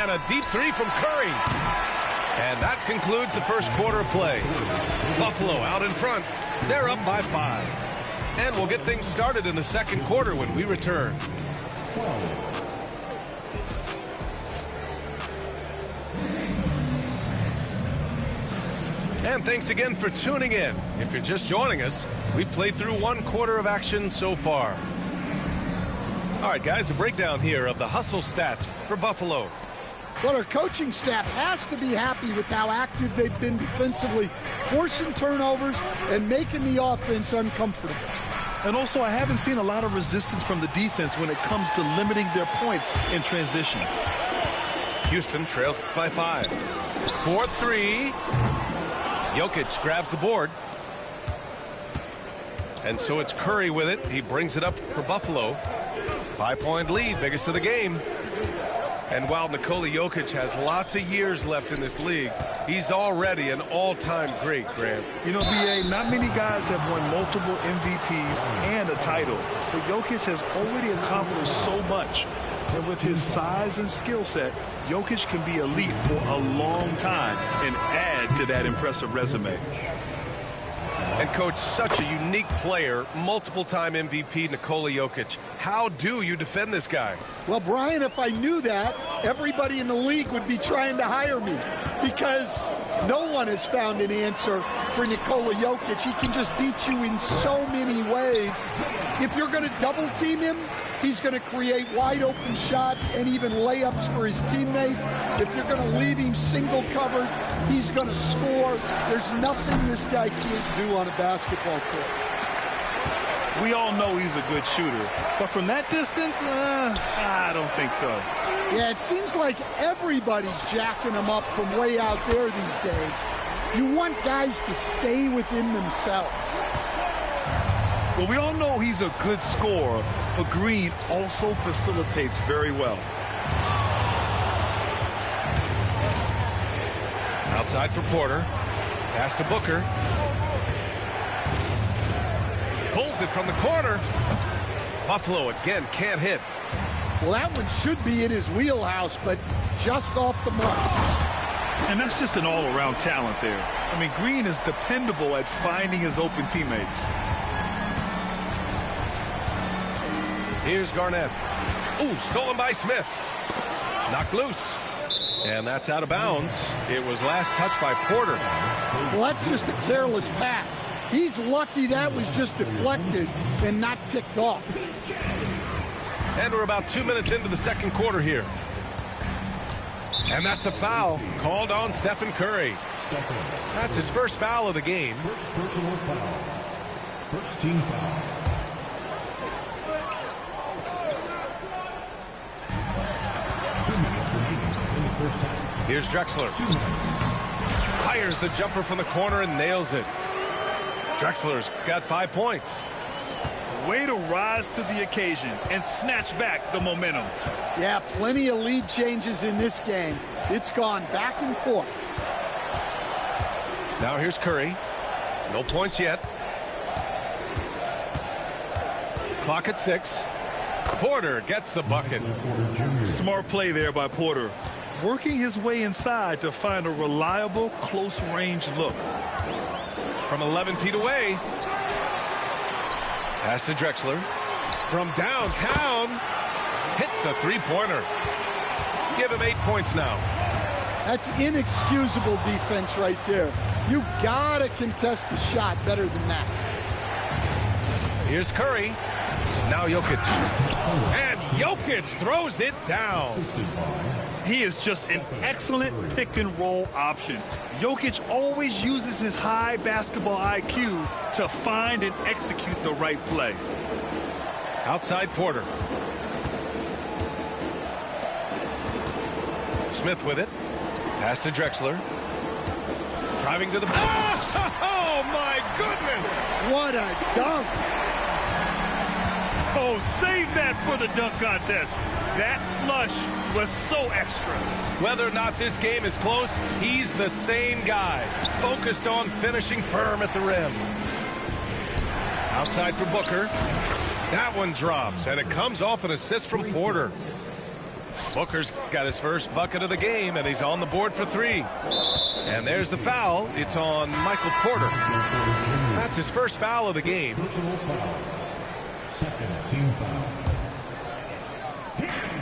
And a deep three from Curry. And that concludes the first quarter of play. Buffalo out in front. They're up by 5. And we'll get things started in the second quarter when we return. And thanks again for tuning in. If you're just joining us, we've played through 1 quarter of action so far. All right, guys, a breakdown here of the hustle stats for Buffalo. Well, our coaching staff has to be happy with how active they've been defensively, forcing turnovers and making the offense uncomfortable. And also, I haven't seen a lot of resistance from the defense when it comes to limiting their points in transition. Houston trails by 5. 4-3. Jokic grabs the board. And so it's Curry with it. He brings it up for Buffalo. 5-point lead, biggest of the game. And while Nikola Jokic has lots of years left in this league, he's already an all-time great, Grant. You know, B.A., not many guys have won multiple MVPs and a title. But Jokic has already accomplished so much. And with his size and skill set, Jokic can be elite for a long time and add to that impressive resume. And, Coach, such a unique player, multiple-time MVP Nikola Jokic. How do you defend this guy? Well, Brian, if I knew that, everybody in the league would be trying to hire me because no one has found an answer for Nikola Jokic. He can just beat you in so many ways. If you're going to double-team him, he's going to create wide-open shots and even layups for his teammates. If you're going to leave him single-covered, he's going to score. There's nothing this guy can't do on a basketball court. We all know he's a good shooter. But from that distance, I don't think so. Yeah, it seems like everybody's jacking him up from way out there these days. You want guys to stay within themselves. Well, we all know he's a good scorer, but Green also facilitates very well. Outside for Porter. Pass to Booker. Pulls it from the corner. Buffalo again can't hit. Well, that one should be in his wheelhouse, but just off the mark. And that's just an all-around talent there. I mean, Green is dependable at finding his open teammates. Here's Garnett. Ooh, stolen by Smith. Knocked loose. And that's out of bounds. It was last touched by Porter. Well, that's just a careless pass. He's lucky that was just deflected and not picked off. And we're about 2 minutes into the second quarter here. And that's a foul called on Stephen Curry. That's his first foul of the game. First personal foul. First team foul. Here's Drexler. Fires the jumper from the corner and nails it. Drexler's got 5 points. Way to rise to the occasion and snatch back the momentum. Yeah, plenty of lead changes in this game. It's gone back and forth. Now here's Curry. No points yet. Clock at 6. Porter gets the bucket. Smart play there by Porter. Working his way inside to find a reliable close-range look. From 11 feet away. Pass to Drexler. From downtown. Hits the three-pointer. Give him 8 points now. That's inexcusable defense right there. You gotta contest the shot better than that. Here's Curry. Now Jokic. And Jokic throws it down. He is just an excellent pick-and-roll option. Jokic always uses his high basketball IQ to find and execute the right play. Outside Porter. Smith with it. Pass to Drexler. Driving to the... Oh, my goodness! What a dunk! Oh, save that for the dunk contest. That flush was so extra. Whether or not this game is close, he's the same guy, focused on finishing firm at the rim. Outside for Booker. That one drops, and it comes off an assist from Porter. Booker's got his first bucket of the game, and he's on the board for 3. And there's the foul. It's on Michael Porter. That's his first foul of the game. Personal foul. Second team foul.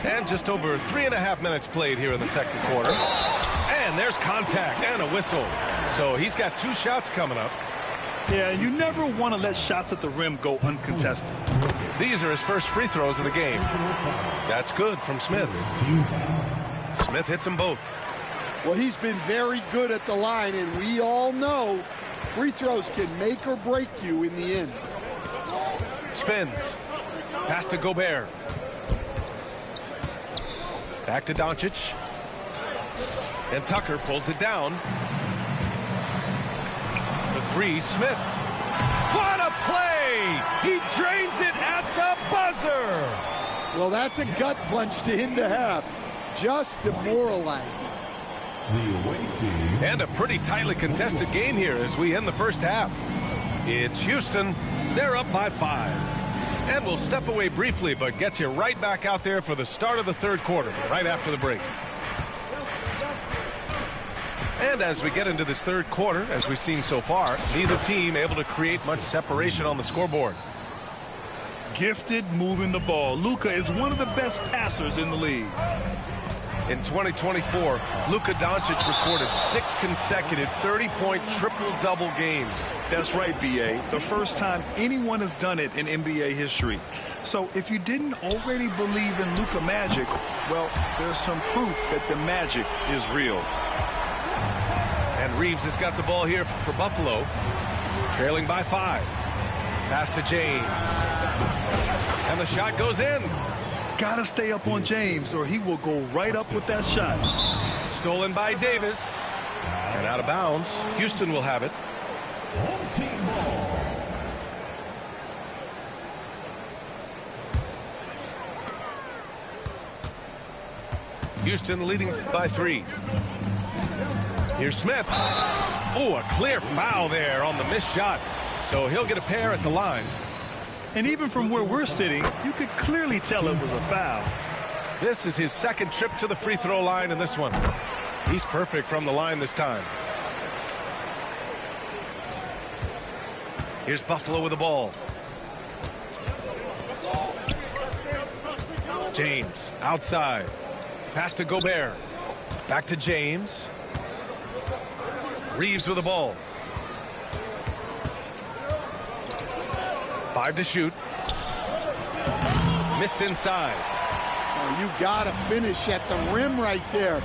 And just over 3.5 minutes played here in the second quarter. And there's contact and a whistle. So he's got 2 shots coming up. Yeah, you never want to let shots at the rim go uncontested. These are his first free throws of the game. That's good from Smith. Smith hits them both. Well, he's been very good at the line, and we all know free throws can make or break you in the end. Spins. Pass to Gobert. Back to Doncic. And Tucker pulls it down. The 3, Smith. What a play! He drains it at the buzzer! Well, that's a gut punch to him to have. Just demoralizing. And a pretty tightly contested game here as we end the first half. It's Houston. They're up by 5. And we'll step away briefly, but get you right back out there for the start of the third quarter, right after the break. And as we get into this third quarter, as we've seen so far, neither team able to create much separation on the scoreboard. Gifted moving the ball. Luka is one of the best passers in the league. In 2024, Luka Doncic recorded 6 consecutive 30-point triple-double games. That's right, B.A. The first time anyone has done it in NBA history. So if you didn't already believe in Luka magic, well, there's some proof that the magic is real. And Reeves has got the ball here for Buffalo, trailing by 5. Pass to James. And the shot goes in. Gotta stay up on James or he will go right up with that shot. Stolen by Davis. And out of bounds. Houston will have it. Home team ball. Houston leading by 3. Here's Smith. Oh, a clear foul there on the missed shot. So he'll get a pair at the line. And even from where we're sitting, you could clearly tell it was a foul. This is his second trip to the free throw line in this one. He's perfect from the line this time. Here's Buffalo with the ball. James outside. Pass to Gobert. Back to James. Reeves with the ball. 5 to shoot. Missed inside. Oh, you got to finish at the rim right there.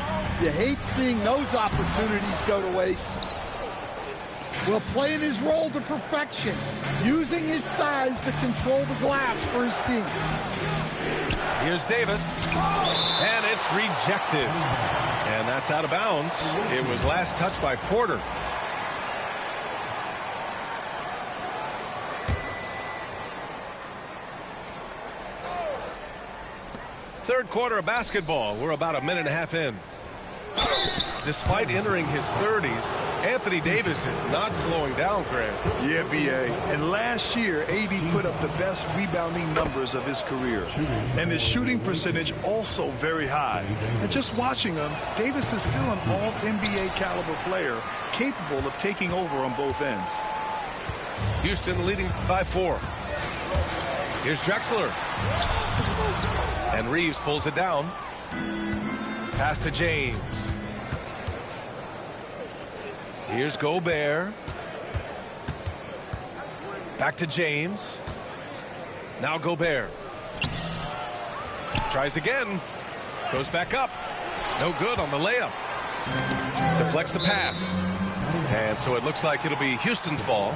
You hate seeing those opportunities go to waste. Well, playing his role to perfection, using his size to control the glass for his team. Here's Davis, and it's rejected. And that's out of bounds. It was last touched by Porter. Third quarter of basketball. We're about a minute and a half in. Despite entering his 30s, Anthony Davis is not slowing down, Greg. Yeah, B.A. And last year, AD put up the best rebounding numbers of his career. And his shooting percentage also very high. And just watching him, Davis is still an all-NBA caliber player, capable of taking over on both ends. Houston leading by 4. Here's Drexler. And Reeves pulls it down. Pass to James. Here's Gobert. Back to James. Now Gobert. Tries again. Goes back up. No good on the layup. Deflects the pass. And so it looks like it'll be Houston's ball.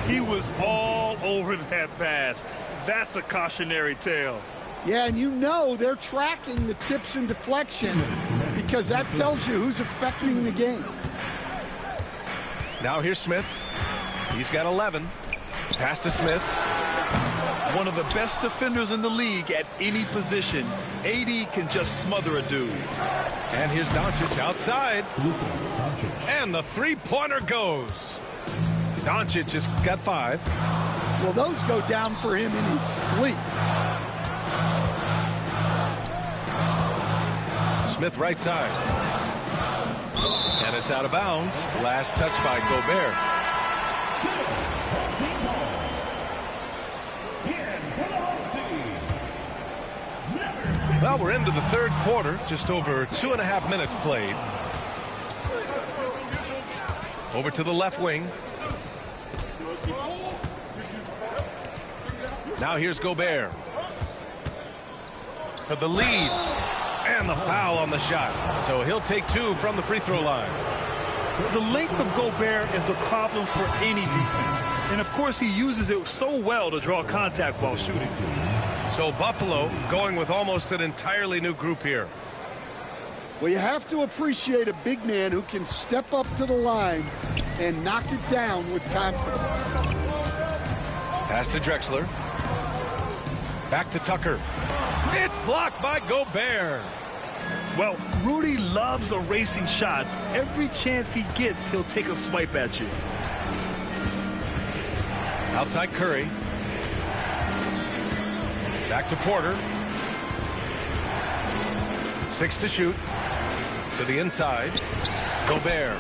He was all over that pass. That's a cautionary tale. Yeah, and you know they're tracking the tips and deflections because that tells you who's affecting the game. Now here's Smith. He's got 11. Pass to Smith. One of the best defenders in the league at any position. AD can just smother a dude. And here's Doncic outside. And the three-pointer goes. Doncic has got 5. Well, those go down for him in his sleep. Smith right side. And it's out of bounds. Last touch by Gobert. Well, we're into the third quarter. Just over 2.5 minutes played. Over to the left wing. Now here's Gobert for the lead, and the foul on the shot. So he'll take 2 from the free throw line. The length of Gobert is a problem for any defense. And of course he uses it so well to draw contact while shooting. So Buffalo going with almost an entirely new group here. Well, you have to appreciate a big man who can step up to the line and knock it down with confidence. Pass to Drexler. Back to Tucker. It's blocked by Gobert. Well, Rudy loves erasing shots. Every chance he gets, he'll take a swipe at you. Outside Curry. Back to Porter. 6 to shoot. To the inside. Gobert.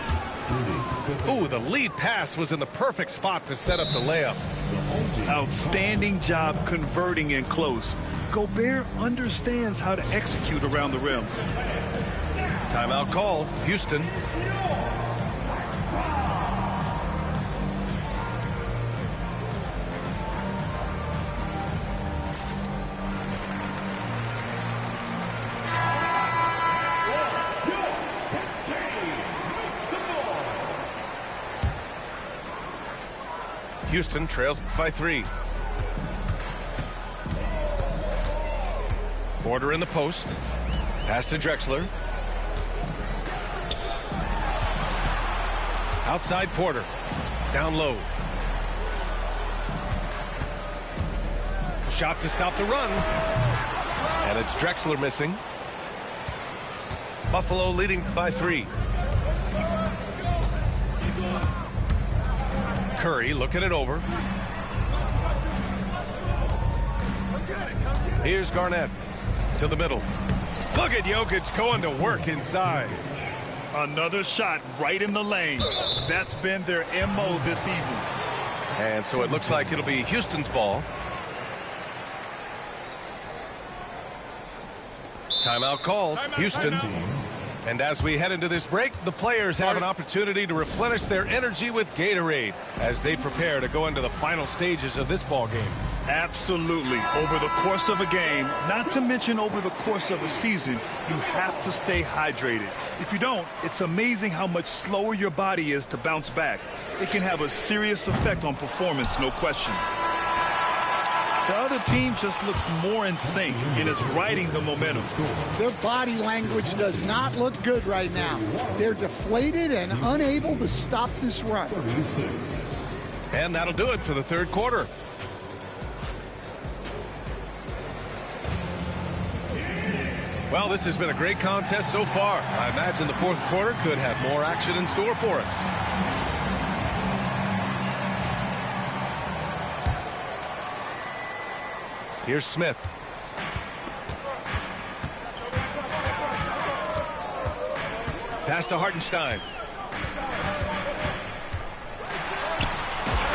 Ooh, the lead pass was in the perfect spot to set up the layup. Outstanding job converting in close. Gobert understands how to execute around the rim. Timeout called. Houston. Houston trails by 3. Porter in the post. Pass to Drexler. Outside Porter. Down low. Shot to stop the run. And it's Drexler missing. Buffalo leading by 3. Curry looking it over. Here's Garnett to the middle. Look at Jokic going to work inside. Another shot right in the lane. That's been their MO this evening. And so it looks like it'll be Houston's ball. Timeout called. Houston. And as we head into this break, the players have an opportunity to replenish their energy with Gatorade as they prepare to go into the final stages of this ball game. Absolutely. Over the course of a game, not to mention over the course of a season, you have to stay hydrated. If you don't, it's amazing how much slower your body is to bounce back. It can have a serious effect on performance, no question. The other team just looks more in sync and is riding the momentum. Their body language does not look good right now. They're deflated and unable to stop this run. And that'll do it for the third quarter. Well, this has been a great contest so far. I imagine the fourth quarter could have more action in store for us. Here's Smith. Pass to Hartenstein.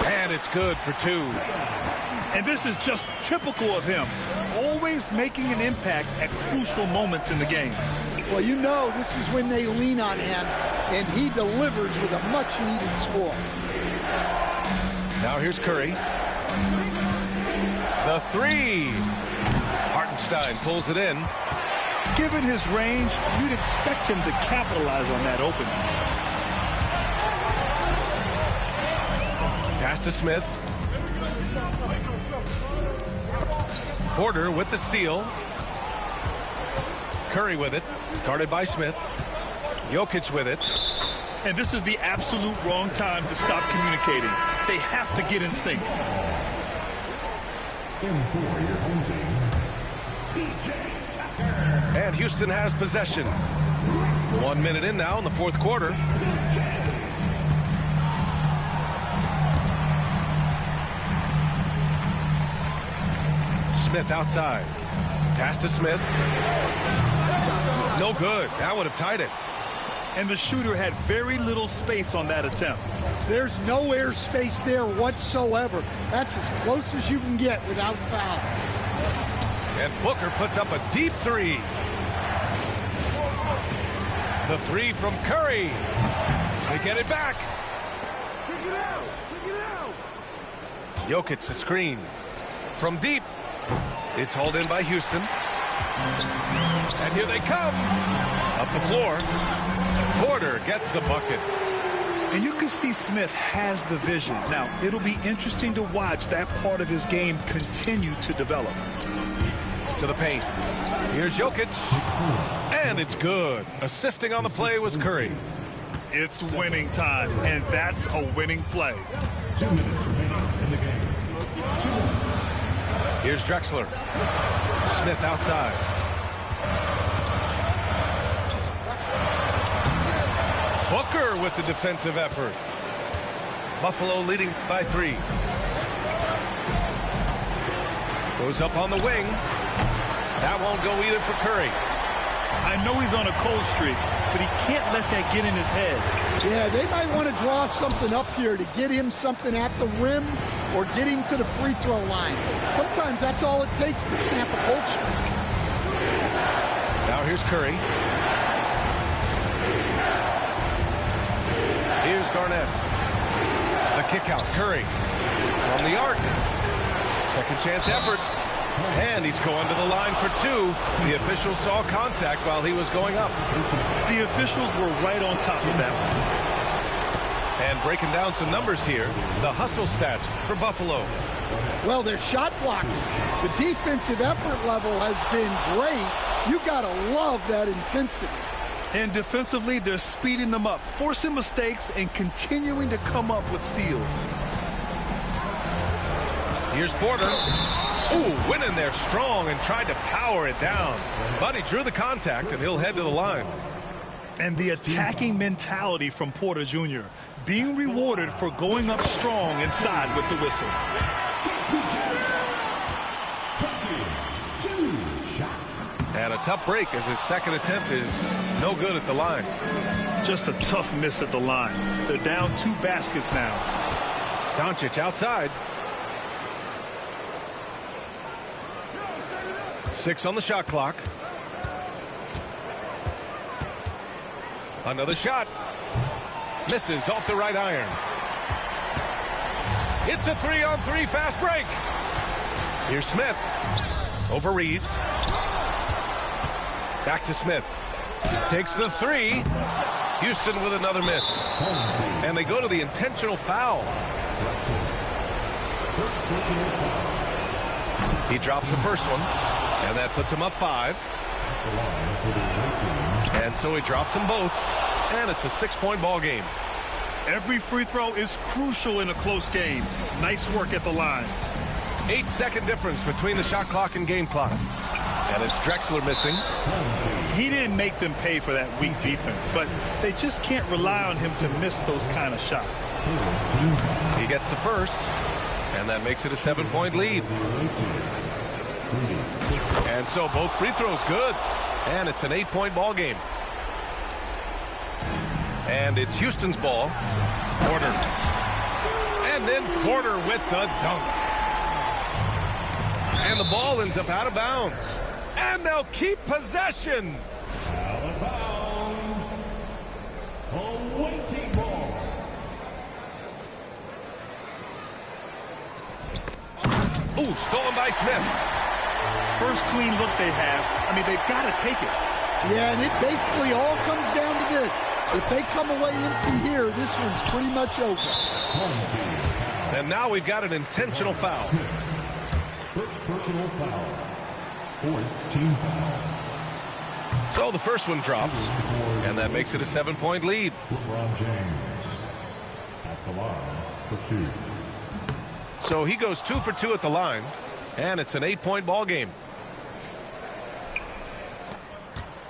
And it's good for 2. And this is just typical of him. Always making an impact at crucial moments in the game. Well, you know this is when they lean on him, and he delivers with a much-needed score. Now here's Curry. The 3. Hartenstein pulls it in. Given his range, you'd expect him to capitalize on that opening. Pass to Smith. Porter with the steal. Curry with it. Guarded by Smith. Jokic with it. And this is the absolute wrong time to stop communicating. They have to get in sync. And Houston has possession. 1 minute in now in the fourth quarter. Smith outside. Pass to Smith. No good. That would have tied it. And the shooter had very little space on that attempt. There's no air space there whatsoever. That's as close as you can get without foul. And Booker puts up a deep three. The three from Curry. They get it back. Jokic the screen. From deep. It's hauled in by Houston. And here they come. Up the floor. Porter gets the bucket. And you can see Smith has the vision. Now, it'll be interesting to watch that part of his game continue to develop. To the paint. Here's Jokic. And it's good. Assisting on the play was Curry. It's winning time, and that's a winning play. 2 minutes remaining in the game. 2 minutes. Here's Drexler. Smith outside. Booker with the defensive effort. Buffalo leading by 3. Goes up on the wing. That won't go either for Curry. I know he's on a cold streak, but he can't let that get in his head. Yeah, they might want to draw something up here to get him something at the rim or get him to the free throw line. Sometimes that's all it takes to snap a cold streak. Now here's Curry. Here's Garnett. The kick out. Curry from the arc. Second chance effort. And he's going to the line for 2. The officials saw contact while he was going up. The officials were right on top of that one. And breaking down some numbers here, the hustle stats for Buffalo. Well, their shot blocking. The defensive effort level has been great. You got to love that intensity. And defensively, they're speeding them up, forcing mistakes, and continuing to come up with steals. Here's Porter. Ooh, went in there strong and tried to power it down. But he drew the contact, and he'll head to the line. And the attacking mentality from Porter Jr. being rewarded for going up strong inside with the whistle. 2 shots. And a tough break as his second attempt is no good at the line. Just a tough miss at the line. They're down 2 baskets now. Doncic outside. 6 on the shot clock. Another shot. Misses off the right iron. It's a 3-on-3 fast break. Here's Smith. Over Reeves. Back to Smith. Takes the 3. Houston with another miss. And they go to the intentional foul. He drops the first one. And that puts him up 5. And so he drops them both. And it's a 6-point ball game. Every free throw is crucial in a close game. Nice work at the line. 8-second difference between the shot clock and game clock. And it's Drexler missing. He didn't make them pay for that weak defense, but they just can't rely on him to miss those kind of shots. He gets the first. And that makes it a 7-point lead. And so both free throws good. And it's an 8-point ball game. And it's Houston's ball. Porter. And then Porter with the dunk. And the ball ends up out of bounds. And they'll keep possession. Out of bounds. Awaiting ball. Ooh, stolen by Smith. First clean look they have. I mean, they've got to take it. Yeah, and it basically all comes down to this. If they come away empty here, this one's pretty much over. And now we've got an intentional foul. First personal foul. 4th team foul. So the first one drops. And that makes it a 7-point lead. LeBron James at the line for 2. So he goes 2 for 2 at the line. And it's an 8-point ball game.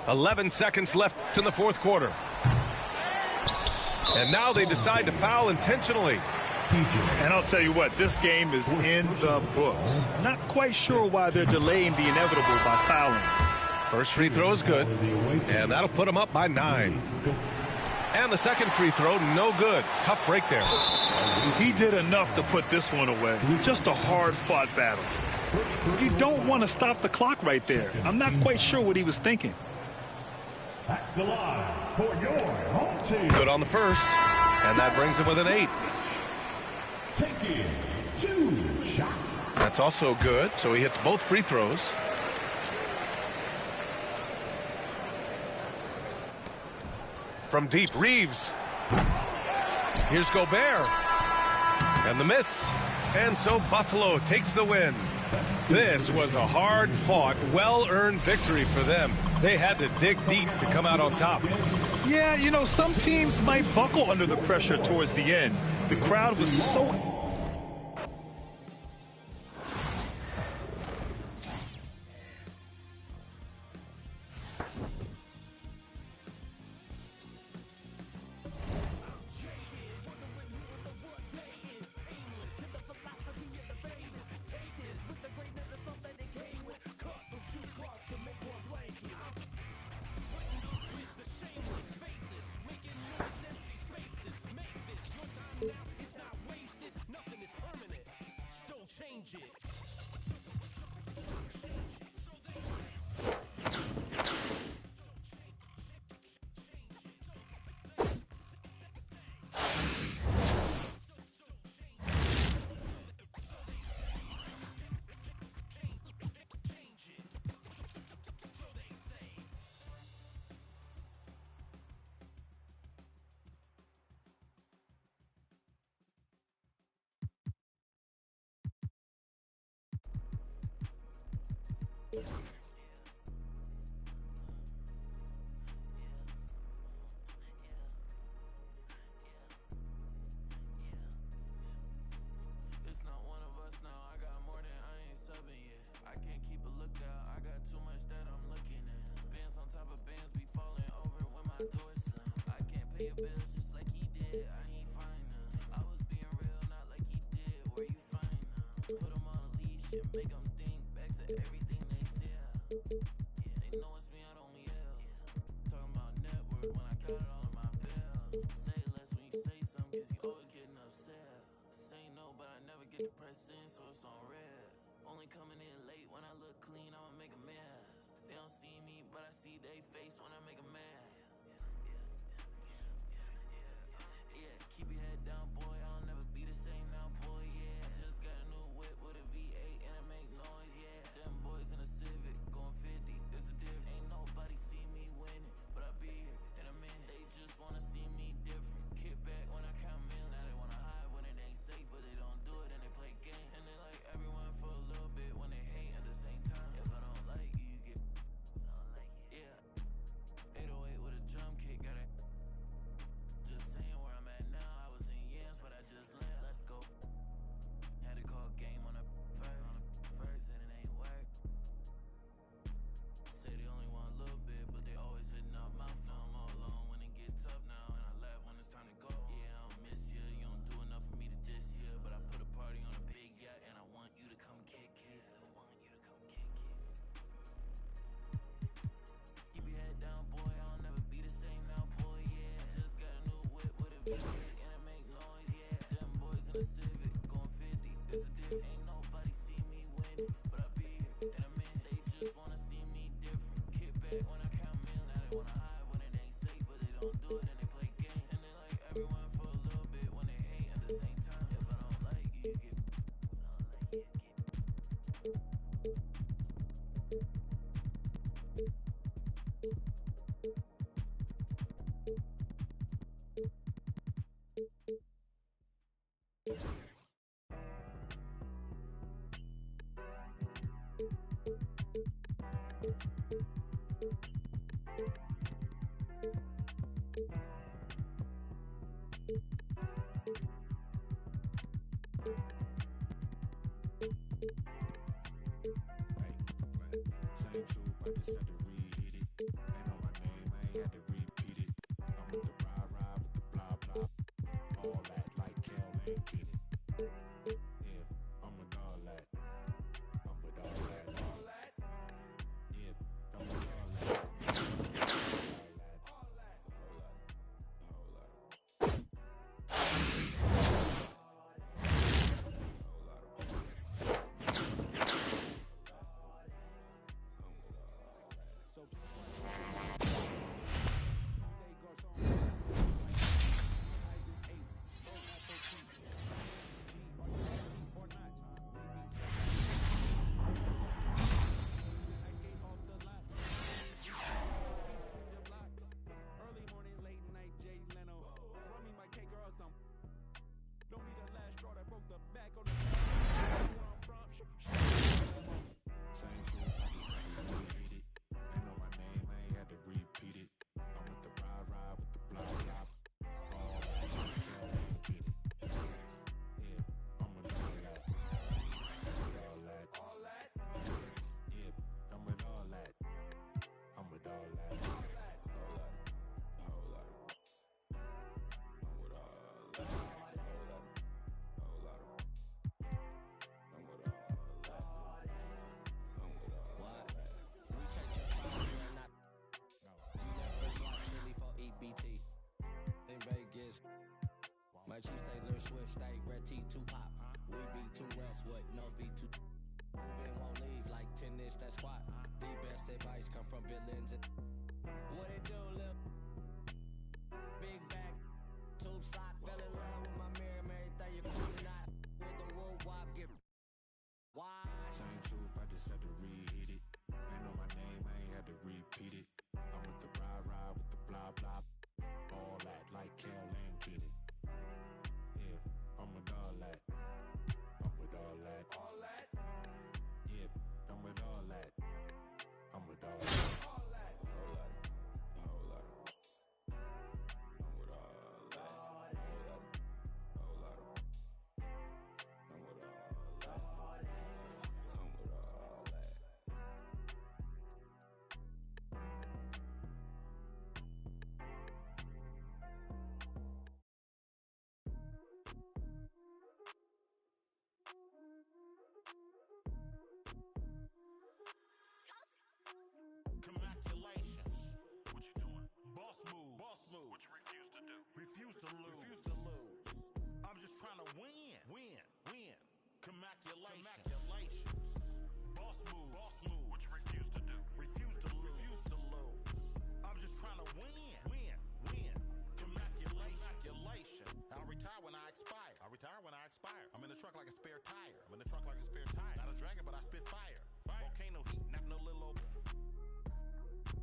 11 seconds left in the fourth quarter. And now they decide to foul intentionally. And I'll tell you what, this game is in the books. Not quite sure why they're delaying the inevitable by fouling. First free throw is good, and that'll put him up by 9. And the second free throw, no good. Tough break there. He did enough to put this one away. Just a hard-fought battle. You don't want to stop the clock right there. I'm not quite sure what he was thinking. At the line for your home team. Good on the first, and that brings him with an 8. Taking 2 shots. That's also good, so he hits both free throws. From deep, Reeves. Here's Gobert. And the miss. And so Buffalo takes the win. This was a hard-fought, well-earned victory for them. They had to dig deep to come out on top. Yeah, you know, some teams might buckle under the pressure towards the end. The crowd was so... Just saying where I'm at now, I was in Yams, but BT. In Vegas. My chief stay Lil Swift, stay Red T, 2 pop. We be too rest, what nose be too. Moving won't leave like 10 inch that squat. The best advice come from villains. What it do, lil? Big back, tube sock. Fell in love with my mirror, everything you could not. With the wood wop, give. Why? Same troop, I just had to read it. Ain't know my name, I ain't had to repeat it. I'm with the ride with the blah blah. All that like Cal and get it. Yeah, I'm with all that. I'm with all that. All that? Yeah, I'm with all that. I'm with all that. All that. All that. All that. I'm with all that. All that. All that. I'm with all that. All that. I'm with all that. Congratulations. What you doing? Boss move. Boss move. What you refuse to do? Refuse to lose. Refuse to lose. I'm just trying to win. Win. Win. Congratulations. Congratulations. Boss move. Boss move. What you refuse to do? Refuse to lose. Refuse to lose. I'm just trying to win. Win. Win. Congratulations. I'll retire when I expire. I'll retire when I expire. I'm in the truck like a spare tire. I'm in the truck like a spare tire. Not a dragon, but I spit fire. Fire. Volcano heat, not no little old.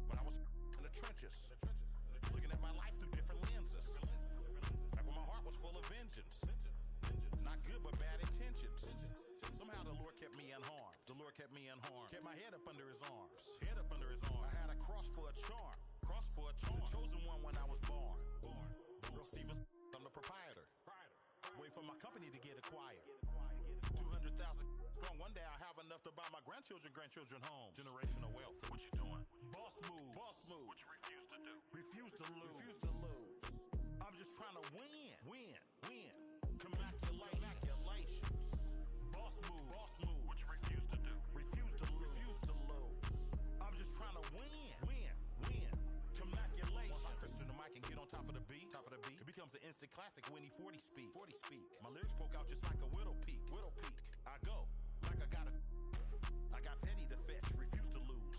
When I was in the trenches, looking at my life through different lenses. Back when my heart was full of vengeance. Not good, but bad intentions. Somehow the Lord kept me unharmed. The Lord kept me unharmed. Kept my head up under his arms. Head up under his arms. I had a cross for a charm. Cross for a charm. The chosen one when I was born. Real Stevens, I'm the proprietor. Waiting for my company to get acquired. 200,000 strong. One day I'll have enough to buy my grandchildren homes. Generational wealth. What you doing? Boss move. Boss move. What you refuse to do? Refuse to lose. Refuse to lose. I'm just trying to win. Win. Win. Congratulations. Boss move. Boss move. What you refuse to do? Refuse to lose. Refuse to lose. I'm just trying to win. Win. Win. Congratulations. Once I Christian the mic and get on top of the beat, it becomes an instant classic when he 40 speak. 40 speak. My lyrics poke out just like a widow peak. Widow peak. I go like I got Fetty to fetch. Refuse to lose.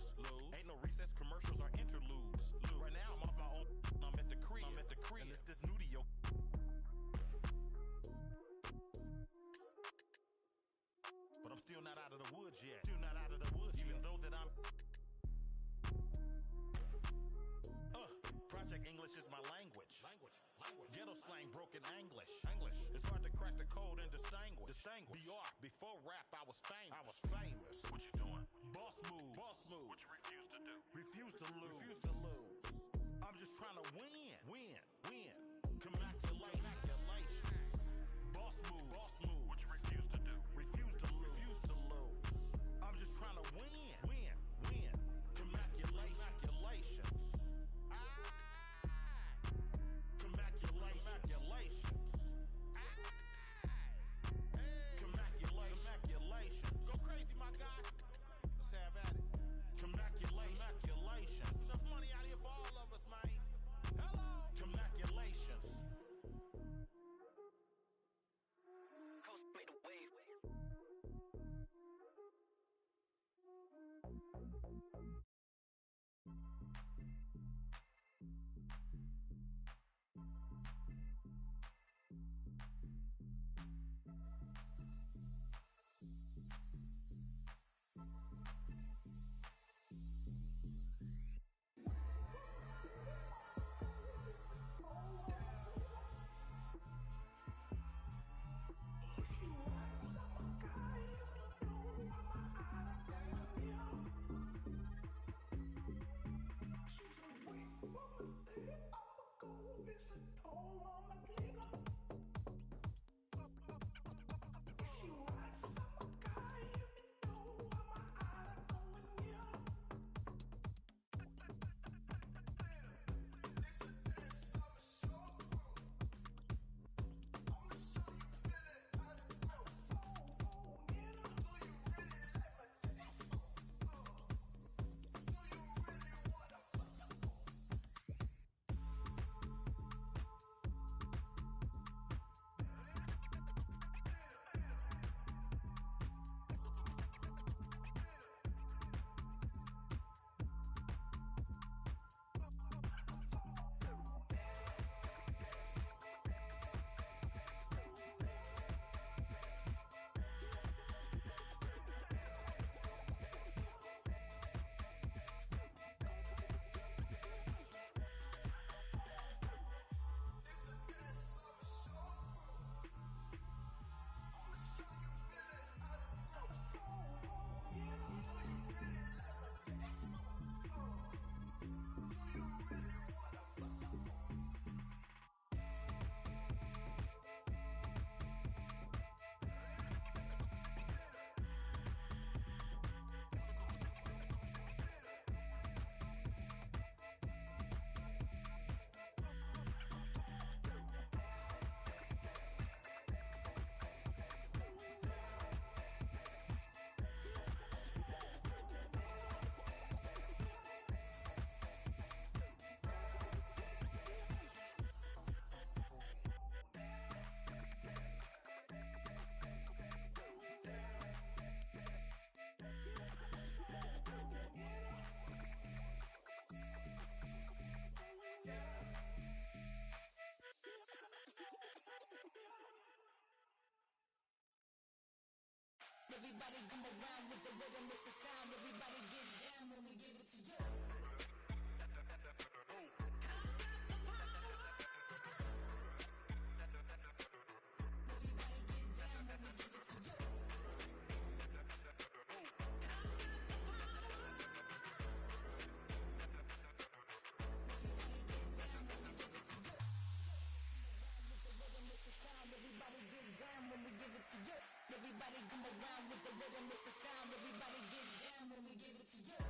Ain't no recess commercials or interludes. Right now I'm off my own. I'm at the crib. And it's this new to yo. But I'm still not out of the woods yet. Still not out of the woods. Even though that I'm. Project English is my language. Ghetto slang, broken English. It's hard to crack the code and distinguish. BR, before rap, I was famous. What you doing? Boss move. Boss move. What you refuse to do? Refuse to lose. Refuse to lose. I'm just trying to win. Win. Win. Congratulations. Boss move. Boss move. What you refuse to do? Refuse to lose. Refuse to lose. I'm just trying to win. Win. Win. Congratulations. Congratulations. Congratulations. Go crazy, my guy. Let's have at it. Congratulations. Enough money out here for all of us, man. Hello. Congratulations. Coast made a wave. Everybody come around with the rhythm, it's a sound. Everybody get down when we give it to you. Everybody come around with the rhythm, it's a sound. Everybody get down when we give it to you.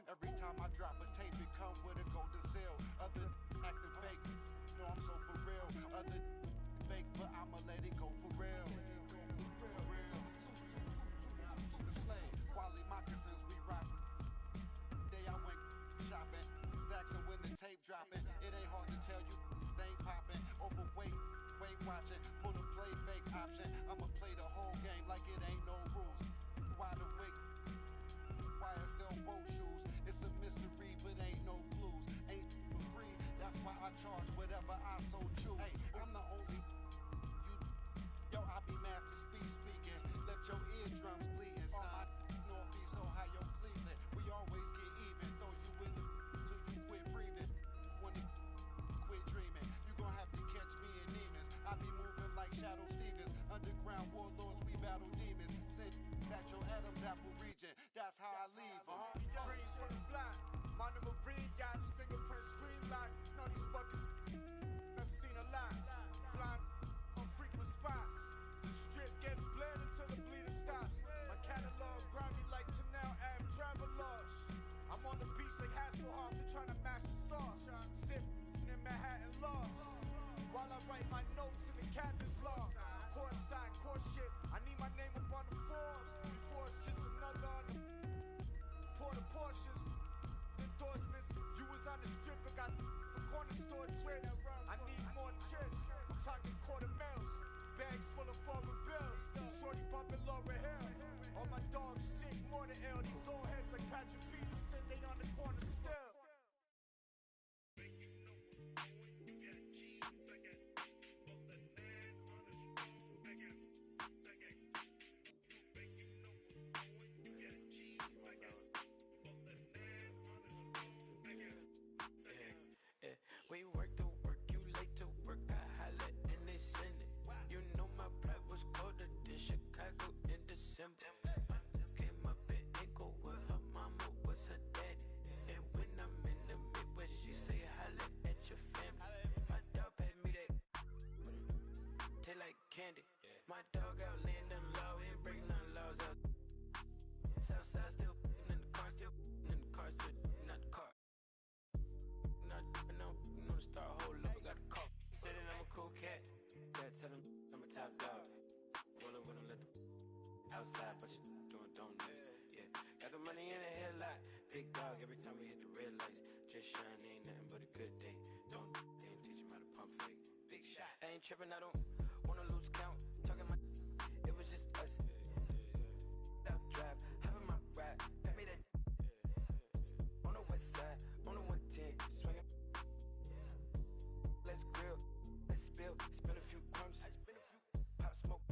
Every time I drop a tape, it come with a golden seal. Other acting fake, no, I'm so for real. Other fake, but I'ma let it go for real. The slave, quality moccasins we rock. Day I went shopping, Daxon when the tape dropping. It ain't hard to tell you, they ain't popping. Overweight, weight watching, pull the play fake option. I'ma play the whole game like it ain't no rules. Wide awake. YSL boat shoes, it's a mystery, but ain't no clues. Ain't for free, that's why I charge whatever I so choose. Hey, I'm the only you. Yo, I be master speaking. Left your eardrums bleeding, son. North be so high, yo, Cleveland. We always get even, throw you in the till you quit breathing. When you quit dreaming, you gon' have to catch me in demons. I be moving like Shadow Stevens. Underground warlords, we battle demons. Send at your Adam's apple region, that's how I leave them. Trees from the block, Monomarine marine yachts, fingerprint screen lock. Know these buckets, I've seen a lot. Blind on frequent spots. The strip gets bled until the bleeding stops. My catalog grimy like Canal Ave travelers. I'm on the beach like Hasselhoff, they're trying to mash the sauce. Sip in Manhattan lost. While I write my notes in the captain's log. Court side, court shit. I need my name up on the Forbes. Before it's just another on the Porta Porsches. Endorsements. You was on the strip and got for corner store trips. I need more trips. I'm talking quarter mils. Bags full of foreign bills. Shorty bumping Laura Hill. All my dogs sick, more than ill. These old heads like Patrick Peterson, they on the corner still. We work to work, you late to work, I holla and they send it. You know my pride was colder than Chicago in December. Came up in Inglewood with her mama was her daddy. And when I'm in the Midwest, she say holla at your family. My dog paid me that taste like candy. My dog out laying them law, ain't breaking none laws out. Southside still in the car, still in the car, still not the car. No star hold up, I got a call. Said that I'm a cool cat. Gotta tell him I'm a top dog. Rollin' with him, let the outside, but you doing donuts. Yeah, got the money in the headlight. Big dog every time we hit the red lights. Just shine, ain't nothing but a good day. Don't teach him how to pump fake. Big shot. I ain't tripping, I don't wanna lose count. Talking my, it was just us. Up drive, hop in my ride, pat me that. On the west side, on the 110, swinging. Let's grill, let's spill, spin a few crumbs, pop smoke,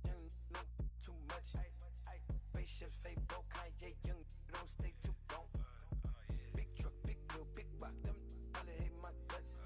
young, no, too much, spaceships, fake boat, Kanye, young, don't stay too gone, big truck, big wheel, big rock, them, all hate my guts,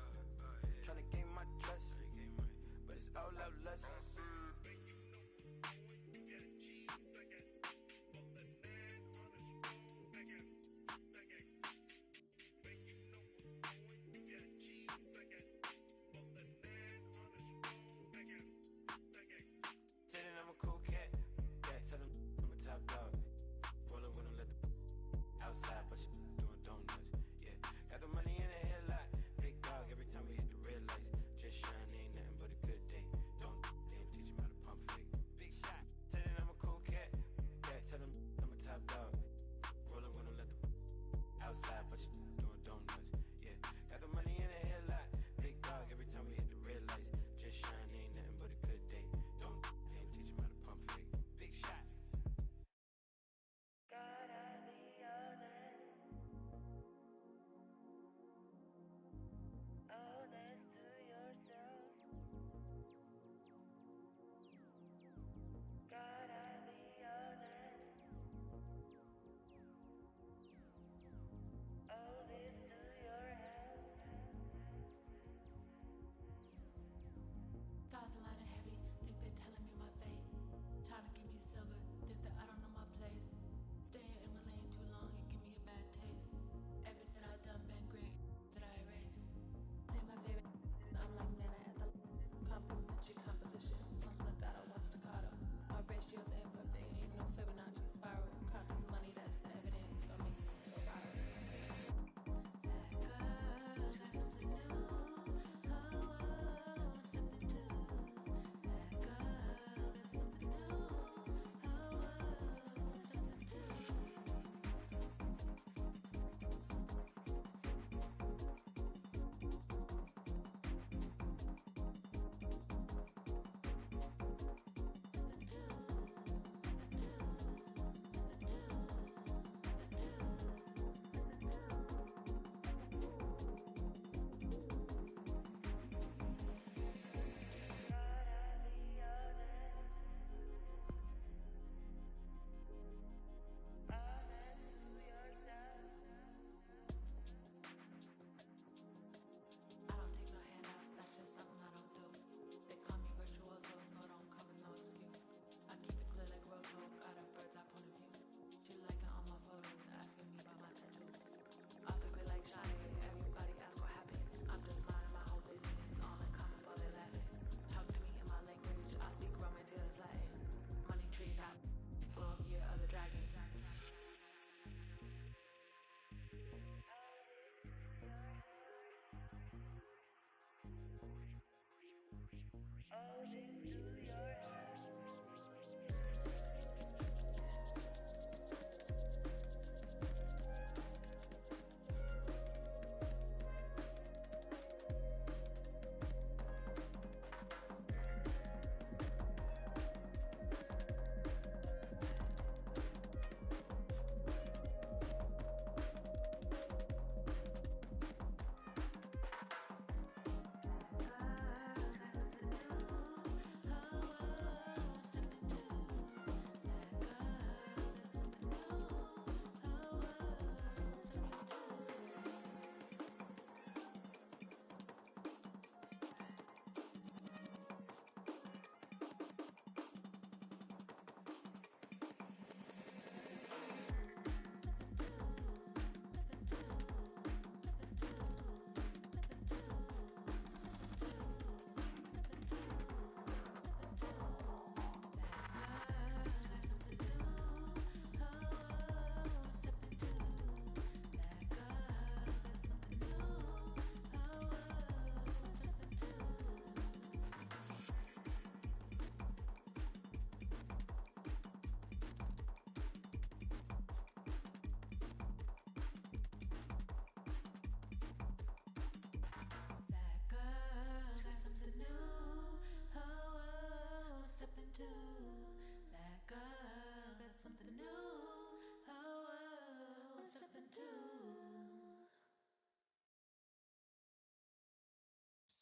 outside, but you doing donuts. Yeah, got the money in the headlight. Big dog every time we hit the red lights. Just shine, ain't nothing but a good day. Don't teach him how to pump fake. Big shot. Gotta be honest. Honest to yourself. Gotta be honest. Honest to your health. Stars aligning heavy, think they're telling me my fate. Trying to give me silver, think that I don't know my place. Staying in my lane too long and give me a bad taste. Everything I done been great, that I erase. Play my favorite, I'm like Nana at the complimentary compositions. Legato, one staccato. My ratios ain't perfect, ain't no Fibonacci spiral. Count this money, that's the evidence. Gonna make me go viral. That girl got something new. Oh, something new. That girl got something new. Oh, something new. I don't take no handouts, that's just something I don't do. They call me virtuoso, so don't come with no excuse. I keep it clear like Roto, got a bird's eye point of view. She liking all my photos, asking me about my tattoos. Off the grid like Shawty, everybody ask what happened. I'm just minding my own business, all in common while they laughing. Talk to me in my language, I speak Romance, yeah, it's Latin. Money tree, not blow up year of the dragon. Honest to your health.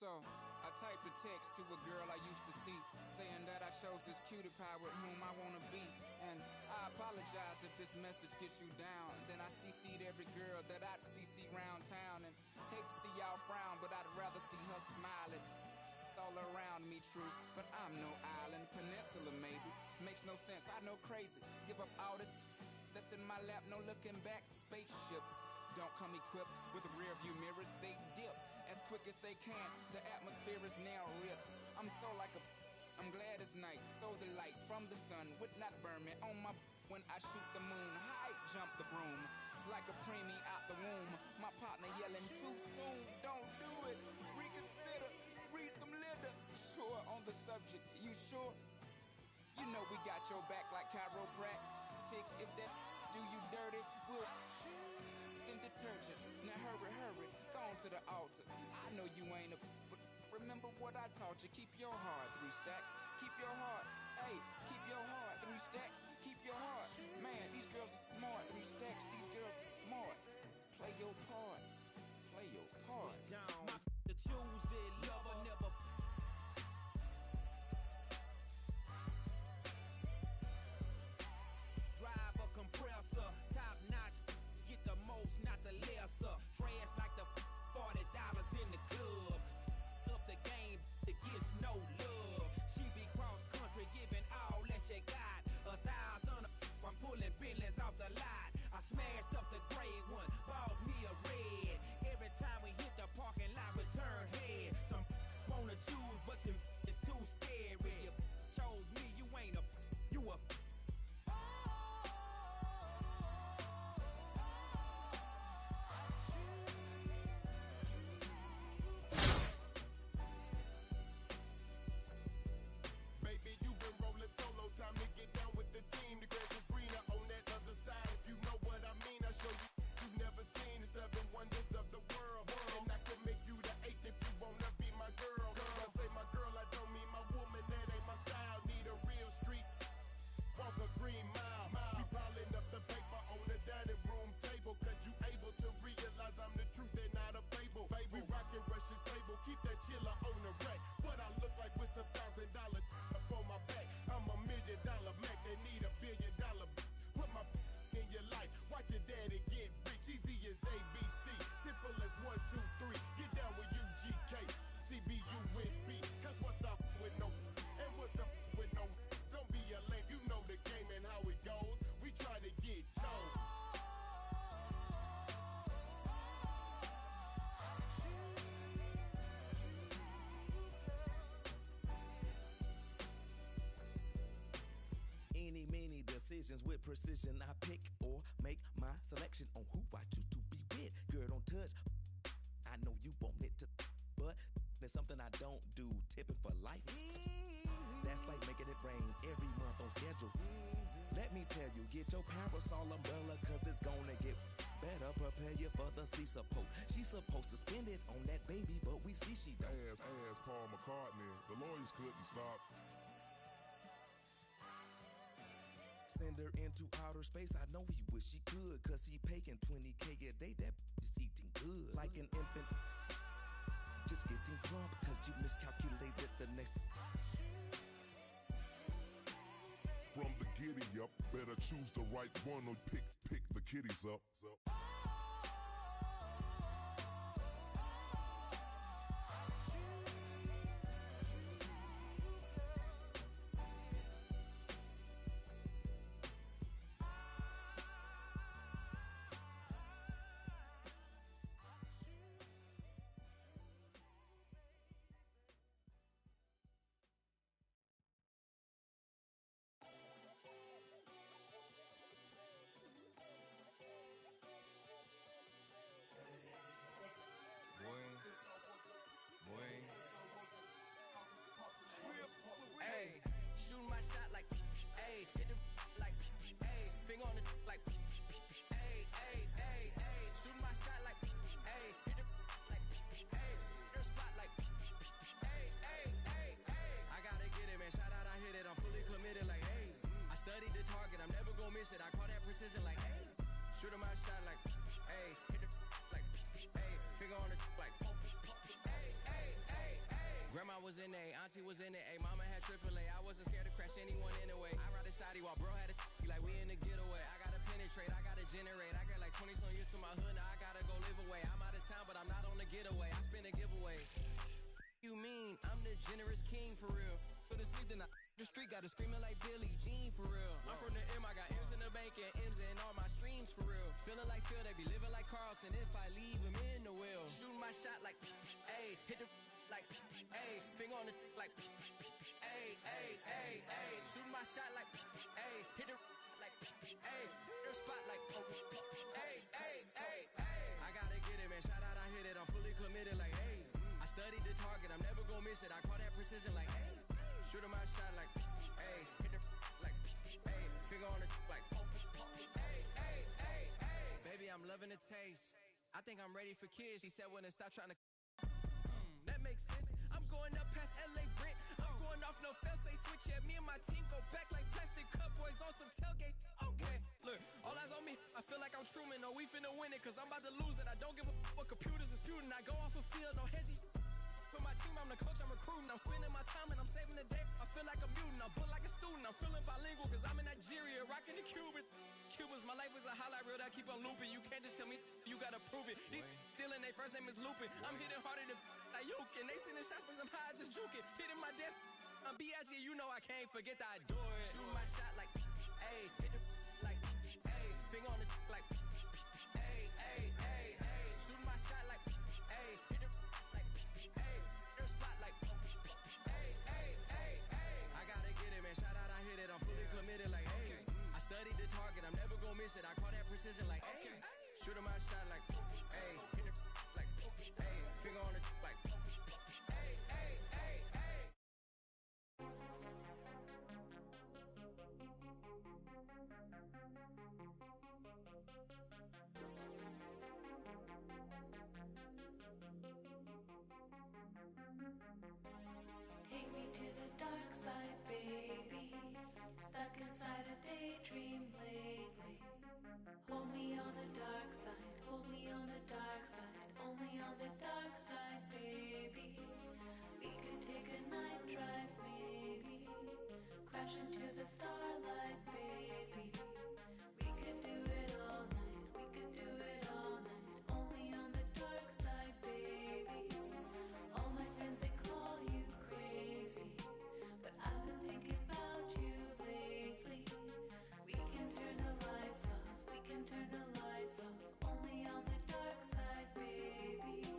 So, I typed a text to a girl I used to see, saying that I chose this cutie pie with whom I wanna be. And I apologize if this message gets you down. Then I CC'd every girl that I'd CC round town. And hate to see y'all frown, but I'd rather see her smiling. All around me true, but I'm no island, peninsula maybe. Makes no sense, I know crazy. Give up all this that's in my lap, no looking back. Spaceships don't come equipped with rear view mirrors, they dip as quick as they can. The atmosphere is now ripped. I'm so like a I'm glad it's night, so the light from the sun would not burn me on my when I shoot the moon. High jump the broom like a preemie out the womb. My partner yelling too soon, don't do it. Reconsider, read some litter. Sure on the subject, you sure? You know we got your back like chiropractic. If that do you dirty, we'll in the detergent. Now hurry, go on to the altar. I know you ain't a, but remember what I taught you. Keep your heart, 3 stacks. Keep your heart, hey, keep your heart, 3 stacks. Keep your heart, man. These girls are smart, 3 stacks. These girls are smart. Play your part, play your part. To choose it, lover never. Drive a compressor, top notch, get the most, not the lesser. Trash like the $40 in the club. Up the game, it gets no love. She be cross country, giving all that she got. 1,000, I'm pulling billions off the lot. I smashed up the gray one, bought me a red. Every time we hit the parking lot, we turn head. Some wanna choose, but them is too scary. You chose me, you ain't a, you a. Baby, you been rolling solo, time to get down with the team. The grass is greener on that other side. If you know what I mean, I show you. You've never seen the 7 wonders of the world. And I can make you the 8th if you wanna be my girl. When I say my girl, I don't mean my woman, that ain't my style. Need a real street, walk a green mile. Be piling up the paper on the dining room table, cause you able to realize I'm the truth and not a fable. We rockin' Russian sable, keep that chiller on the rack. What I look like with some $1,000 for my back. I'm $1 million Mac, they need $1 billion. Put my in your life, watch your daddy get rich. Easy as ABC, simple as 1, 2, 3. Get down with UGK, CBU with B. Cause what's up with no, and what's up with no? Don't be a lame, you know the game and how it goes. We try to get Jones. Any, many decisions with precision. I pick or make my selection on who I choose to be with. Girl, don't touch. I know you want it to, but there's something I don't do. Tipping for life. That's like making it rain every month on schedule. Let me tell you, get your parasol umbrella, cause it's gonna get better. Prepare you for the sea support. She's supposed to spend it on that baby, but we see she don't. As Paul McCartney, the lawyers couldn't stop. Send her into outer space. I know he wish he could, cause he paying $20K a day. That is eating good. Like an infant, just getting drunk, cause you miscalculated the next. From the giddy up, better choose the right one or pick the kiddies up. Hey, shooting my shot like, hey, hit the like, hey, finger on the like, hey, hey, hey, hey, shooting my shot like, hey, hit the like, hey, their spot like, hey, hey, hey, hey. I gotta get it, man. Shout out, I hit it. I'm fully committed, like, hey. I studied the target. I'm never gonna miss it. I call that precision, like, hey. Shooting my shot like, hey, hit the like, hey, finger on the like, hey, hey, hey, hey. Grandma was in A, auntie was in it, a mama had AAA. I wasn't scared to crash anyone anyway. I ride a shotty while bro had a like we in the getaway. I gotta penetrate, I gotta generate. I got like 20 some years to my hood, now I gotta go live away. I'm out of town, but I'm not on the getaway. I spin a giveaway. You mean I'm the generous king for real? Go to sleep tonight. The street got her screaming like Billie Jean for real. I'm from the M, I got M's in the bank and M's in all my streams for real. Feeling like Phil, they be living like Carlson. If I leave him in the wheel, shooting my shot like, ayy, hit the like, ayy, finger on the like, ayy, ayy, ayy, ayy, shooting my shot like, ayy, hit the like, ayy, their spot like, ayy, ayy, ayy, ayy. I gotta get it, man. Shout out, I hit it. I'm fully committed, like, hey. I studied the target. I'm never gonna miss it. I call that precision, like, hey. Shooting my shot like, ayy, hit the like, ayy, finger on the like, ayy, ayy, ayy, ayy. Baby, I'm loving the taste. I think I'm ready for kids. She said when to stop trying to. That makes sense. I'm going up past LA Brent. I'm going off no fail say switch. Yeah, me and my team go back like plastic cup boys on some tailgate. Okay, look, all eyes on me. I feel like I'm Truman. No, we finna win it, cause I'm about to lose it. I don't give a what computers disputing. I go off a field, no hesi. With my team, I'm the coach, I'm recruiting. I'm spending my time and I'm saving the day. I feel like a mutant, I'm built like a student. I'm feeling bilingual, cause I'm in Nigeria, rocking the Cuban. Cubans, my life is a highlight reel that I keep on looping. You can't just tell me, you gotta prove it. These stealing, their first name is Lupin. I'm hitting harder than Ayuk, and they sending shots for some high, just juke it. Hitting my desk, I'm B.I.G., you know I can't forget that I do it. Shoot my shot like, ayy, hit the like, ayy, finger on the like, ayy, ayy, ayy, ayy. Shoot my shot like, ayy, hit the like, ayy, their spot like, ayy, ayy, ayy, ayy. I gotta get it, man, shout out, I hit it, I'm fully committed like, hey. I studied the target, I'm never gonna miss it, I call that precision like, hey. Shooting my shot like, ayy, hit the like, ayy, finger on the like, ayy, ayy, ayy, ayy. Take me to the dark side, baby. Stuck inside a daydream lately. Hold me on the dark side, hold me on the dark side, only on the dark side, baby. We could take a night drive, maybe. Crash into the starlight, baby. We could do it all night, we could do it all night, only on the dark side, baby. All my friends, they call you crazy, but I've been thinking about you lately. We can turn the lights off, we can turn the lights off, only on the dark side, baby.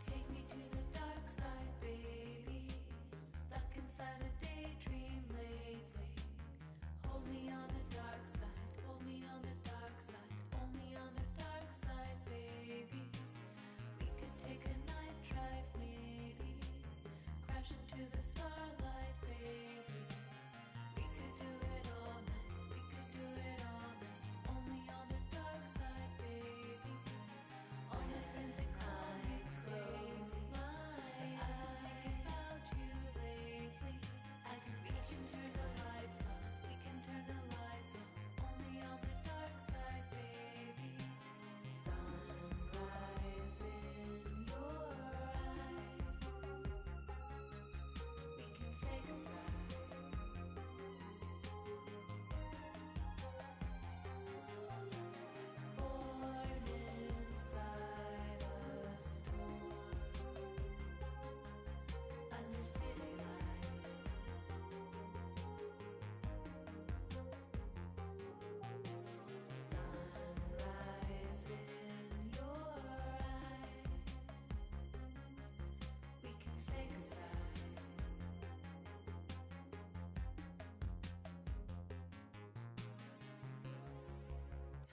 Take me to the dark side, baby. Stuck inside a daydream lately. Hold me on the dark side, hold me on the dark side, only on the dark side, baby. We could take a night drive, maybe. Crash into the starlight, baby. We could do it all night, we could do it all night, only on the dark side, baby. All my friends, they call me crazy, but I've been thinking about you lately. We can turn the lights off, we can turn the lights off, only on the dark side, baby. Sunrise in your eyes, we can say goodbye. Born inside a storm, under city lights. Sunrise in your eyes, we can say goodbye.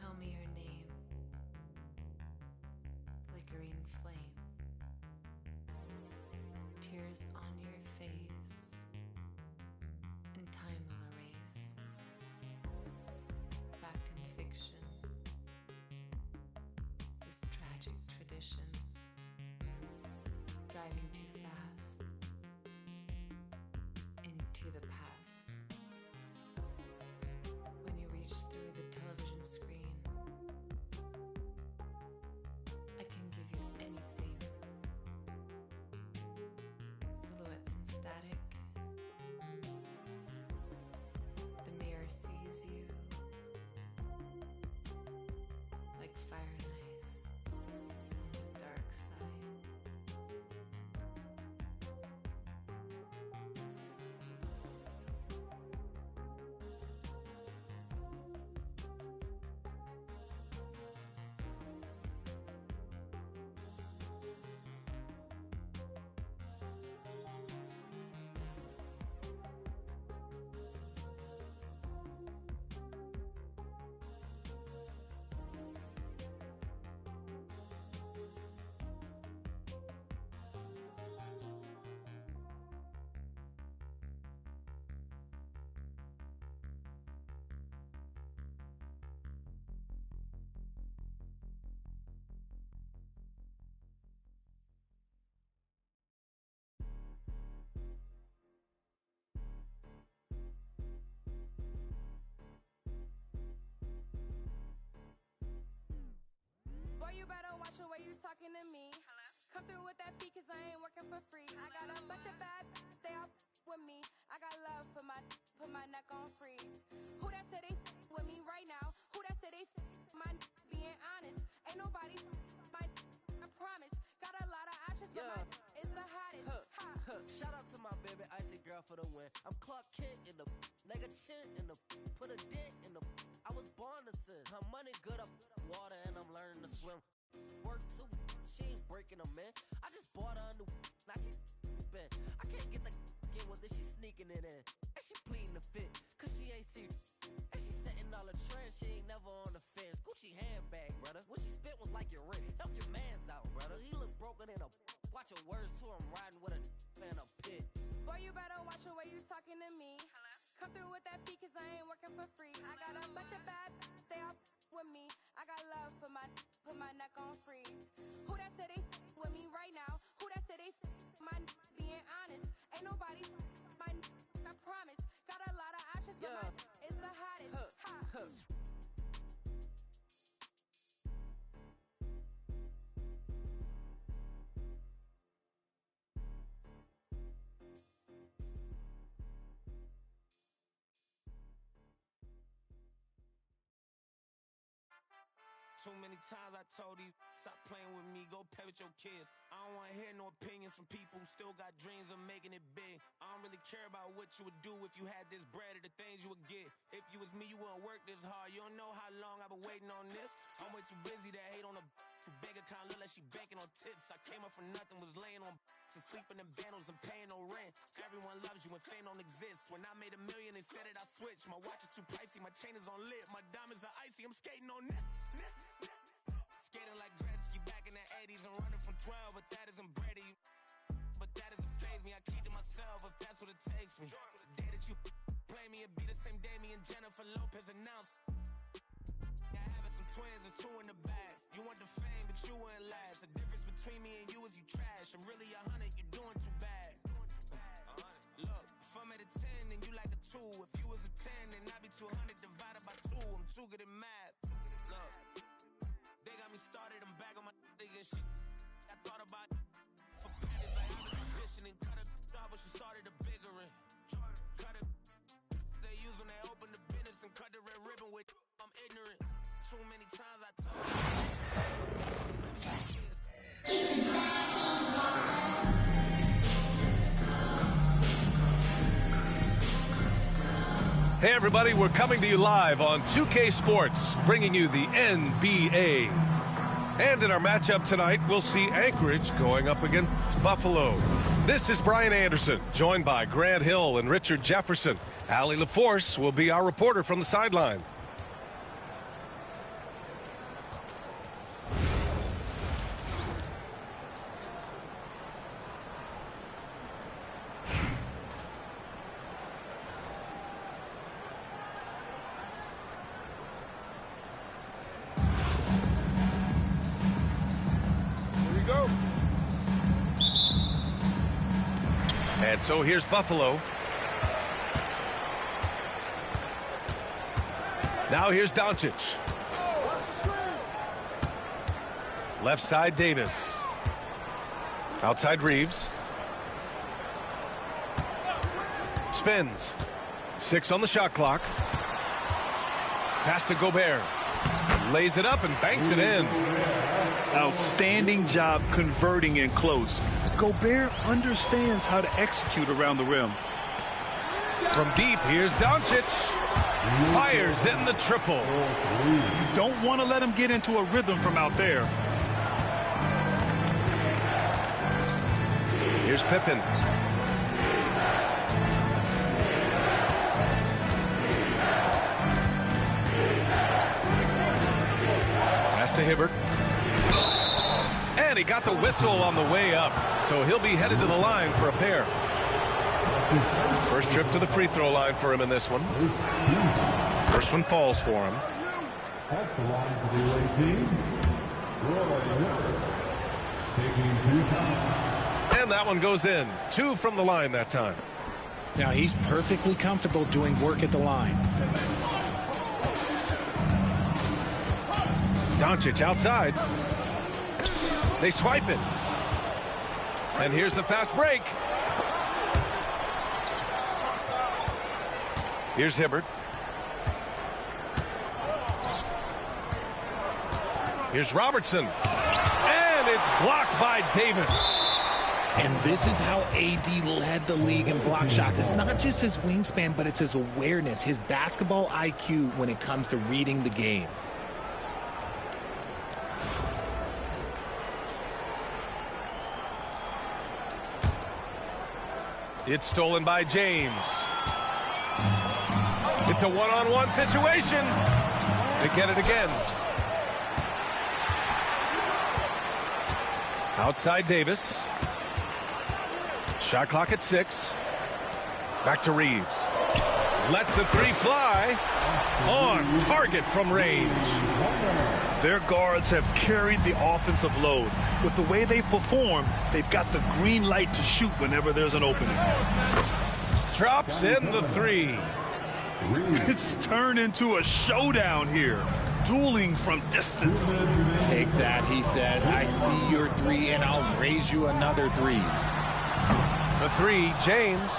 Tell me your name, flickering flame, tears on your face, and time will erase. Fact and fiction, this tragic tradition, driving too fast into the past. When you reach through the television screen, I can give you anything. Silhouettes and static. The mirror sees you like fire and ice on the dark side. watch the way you talking to me. Hello? Come through with that beat, cause I ain't working for free. Hello? I got a bunch of bad, they all with me. I got love for put my neck on freeze. Who that said they with me right now? Who that said they my being honest? Ain't nobody my I promise. Got a lot of options, but my is the hottest. Shout out to my baby icy girl for the win. I'm Clark Kent in the nigga chin in the put a dent in the. I was born to sin. Her money good up water and I'm learning to swim. Work too, she ain't breaking them in. I just bought her a new, now she spin. I can't get the in with this, she sneaking it in. And she pleading the fit, cause she ain't see. And she setting all the trends, she ain't never on the fence. Gucci handbag, brother. What she spit was like your rent. Help your mans out, brother. He look broken in a. Watch your words too, I'm riding with a in a pit. Boy, you better watch the way you talking to me. Hello? Come through with that beat, cause I ain't working for free. Hello? I got a bunch of bad, they all with me. I got love for put my neck on freeze. Who that said they with me right now? Who that said they my being honest? Ain't nobody my I promise. Got a lot of options, but my is the hottest. Too many times I told these stop playing with me, go play with your kids. I don't want to hear no opinions from people who still got dreams of making it big. I don't really care about what you would do if you had this bread or the things you would get. If you was me, you wouldn't work this hard. You don't know how long I've been waiting on this. I'm way too busy to hate on a bank account, look like she banking on tips. I came up from nothing, was laying on and sleeping in bundles and paying no rent. Everyone loves you when fame don't exist. When I made $1 million, they said it, I switched. My watch is too pricey, my chain is on lit. My diamonds are icy, I'm skating on this. Skating like Gretzky back in the 80s and running from 12, but that isn't Brady. But that doesn't faze me, I keep to myself if that's what it takes me. The day that you play me, it'd be the same day me and Jennifer Lopez announced. Yeah, having some twins, there's 2 in the bag. You want the fame, but you wouldn't last. The difference between me and you is you trash. I'm really 100, you doing too bad. Look, if I'm at a 10, then you like a 2. If you was a 10, then I'd be 200 divided by 2. I'm too good at math. Look, they got me started, I'm back on my nigga and shit. I thought about for practice, I have an ambition and cut it off, but she started a bigger one. Cut it, they use when they open the business and cut the red ribbon with I'm ignorant. Too many times I told Hey everybody, we're coming to you live on 2K Sports, bringing you the NBA. And in our matchup tonight, we'll see Anchorage going up against Buffalo. This is Brian Anderson, joined by Grant Hill and Richard Jefferson. Allie LaForce will be our reporter from the sideline. And so here's Buffalo. Now here's Doncic. Left side Davis. Outside Reeves. Spins. 6 on the shot clock. Pass to Gobert. Lays it up and banks it in. Outstanding job converting in close. Gobert understands how to execute around the rim. From deep, here's Doncic. Fires in the triple. You don't want to let him get into a rhythm from out there. Here's Pippen. Pass to Hibbert. And he got the whistle on the way up, so he'll be headed to the line for a pair. First trip to the free throw line for him in this one. First one falls for him. At the line for the away team, Roy Hibbert, taking 2 shots. And that one goes in. 2 from the line that time. Now he's perfectly comfortable doing work at the line. Doncic outside. They swipe it. And here's the fast break. Here's Hibbert. Here's Robertson. And it's blocked by Davis. And this is how AD led the league in block shots. It's not just his wingspan, but it's his awareness, his basketball IQ when it comes to reading the game. It's stolen by James. It's a one-on-one situation. They get it again. Outside Davis. Shot clock at 6. Back to Reeves. Lets the three fly. On target from range. Their guards have carried the offensive load. With the way they perform, they've got the green light to shoot whenever there's an opening. Drops in the three. It's turned into a showdown here. Dueling from distance. Take that, he says. I see your three, and I'll raise you another three. The three, James.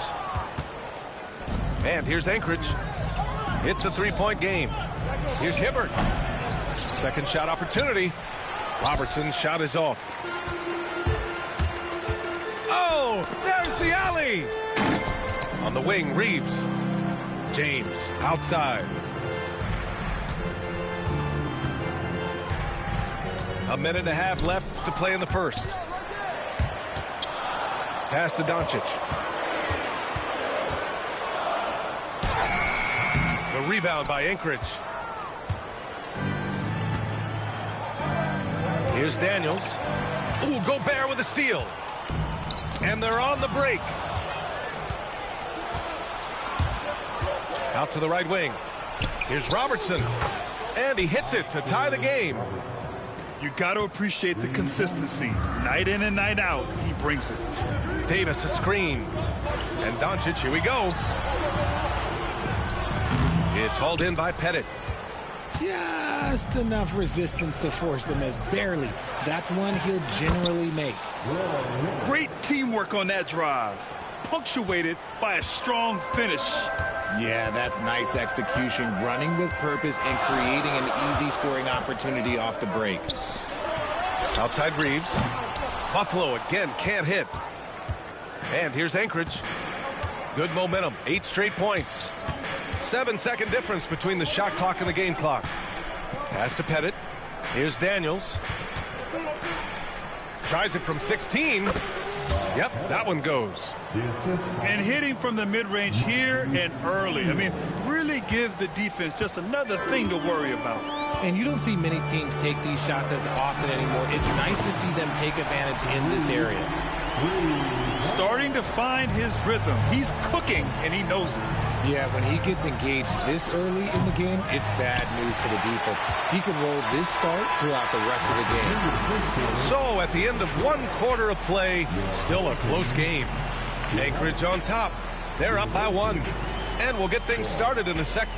And here's Anchorage. It's a three-point game. Here's Hibbert. Second shot opportunity. Robertson's shot is off. Oh, there's the alley. On the wing, Reeves. James outside. A minute and a half left to play in the first. Pass to Doncic. The rebound by Anchorage. Here's Daniels. Ooh, Gobert with a steal. And they're on the break. Out to the right wing. Here's Robertson. And he hits it to tie the game. You got to appreciate the consistency. Night in and night out, he brings it. Davis a screen. And Doncic, here we go. It's hauled in by Pettit. Just enough resistance to force the miss. Barely. That's one he'll generally make. Great teamwork on that drive. Punctuated by a strong finish. Yeah, that's nice execution. Running with purpose and creating an easy scoring opportunity off the break. Outside Reeves. Buffalo again can't hit. And here's Anchorage. Good momentum. 8 straight points. 7-second difference between the shot clock and the game clock. Pass to Pettit. Here's Daniels. Tries it from 16. Yep, that one goes. And hitting from the mid-range here and early. I mean, really give the defense just another thing to worry about. And you don't see many teams take these shots as often anymore. It's nice to see them take advantage in this area. Starting to find his rhythm. He's cooking, and he knows it. Yeah, when he gets engaged this early in the game, it's bad news for the defense. He can roll this start throughout the rest of the game. So at the end of one quarter of play, still a close game. Anchorage on top. They're up by 1. And we'll get things started in a second.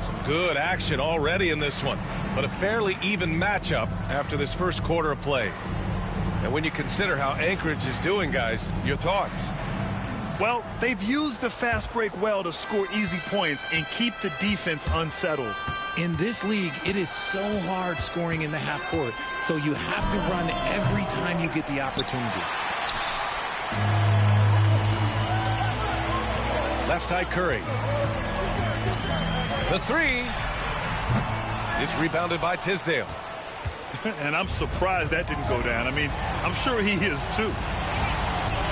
Some good action already in this one, but a fairly even matchup after this first quarter of play. And when you consider how Anchorage is doing, guys, your thoughts? Well, they've used the fast break well to score easy points and keep the defense unsettled. In this league, it is so hard scoring in the half court, so you have to run every time you get the opportunity. Left side Curry. The three. It's rebounded by Tisdale. And I'm surprised that didn't go down. I mean, I'm sure he is too.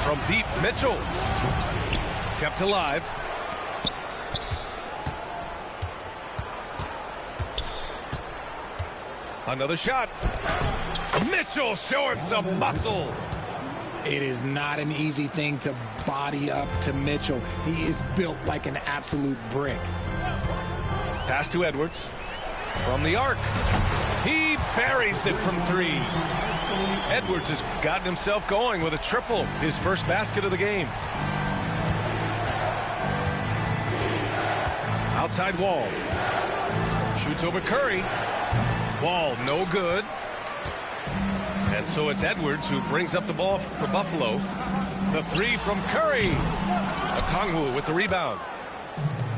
From deep, Mitchell. Kept alive. Another shot. Mitchell showing some muscle. It is not an easy thing to body up to Mitchell. He is built like an absolute brick. Pass to Edwards. From the arc. He buries it from 3. Edwards has gotten himself going with a triple. His first basket of the game. Outside Wall. Shoots over Curry. Ball no good. And so it's Edwards who brings up the ball for Buffalo. The three from Curry. Okongwu with the rebound.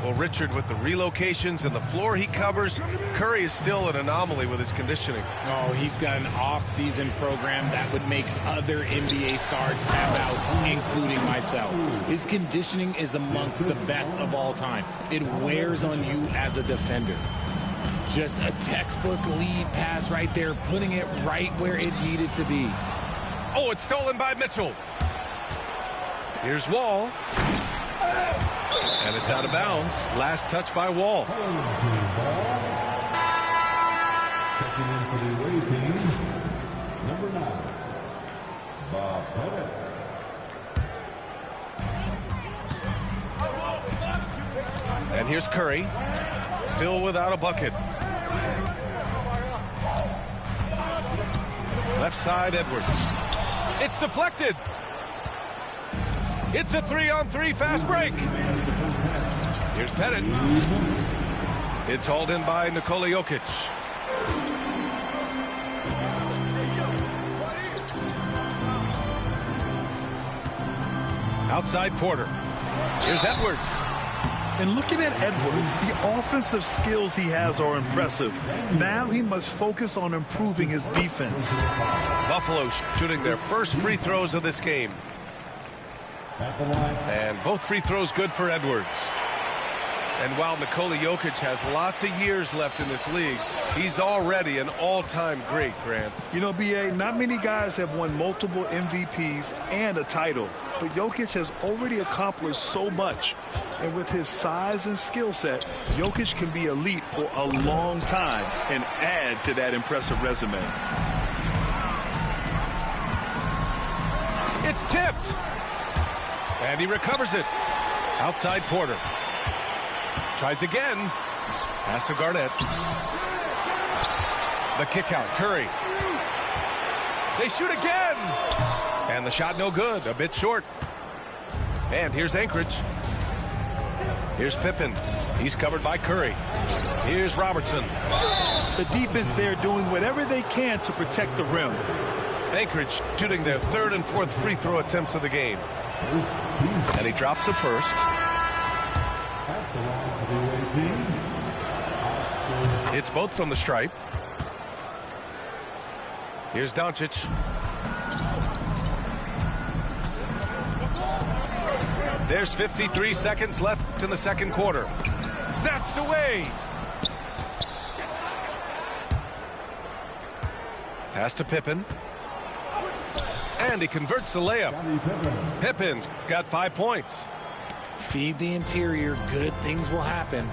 Well, Richard, with the relocations and the floor he covers, Curry is still an anomaly with his conditioning. Oh, he's got an off-season program that would make other NBA stars tap out, including myself. His conditioning is amongst the best of all time. It wears on you as a defender. Just a textbook lead pass right there, putting it right where it needed to be. Oh, it's stolen by Mitchell. Here's Wall. And it's out of bounds. Last touch by Wall. Checking in for the away team, number 9, Bob Pettit. And here's Curry. Still without a bucket. Left side, Edwards. It's deflected. It's a 3-on-3 fast break. Here's Pettit. It's hauled in by Nikola Jokic. Outside Porter. Here's Edwards. And looking at Edwards, the offensive skills he has are impressive. Now he must focus on improving his defense. Buffalo shooting their first free throws of this game. And both free throws good for Edwards. And while Nikola Jokic has lots of years left in this league, he's already an all-time great, Grant. You know, B.A., not many guys have won multiple MVPs and a title, but Jokic has already accomplished so much. And with his size and skill set, Jokic can be elite for a long time and add to that impressive resume. It's tipped. And he recovers it. Outside Porter. Tries again. Pass to Garnett. The kick out. Curry. They shoot again. And the shot no good. A bit short. And here's Anchorage. Here's Pippen. He's covered by Curry. Here's Robertson. The defense there doing whatever they can to protect the rim. Anchorage shooting their third and fourth free throw attempts of the game. And he drops the first. It's both from the stripe. Here's Doncic. There's 53 seconds left in the second quarter. Snatched away. Pass to Pippen. And he converts the layup. Pippen's got 5 points. Feed the interior. Good things will happen.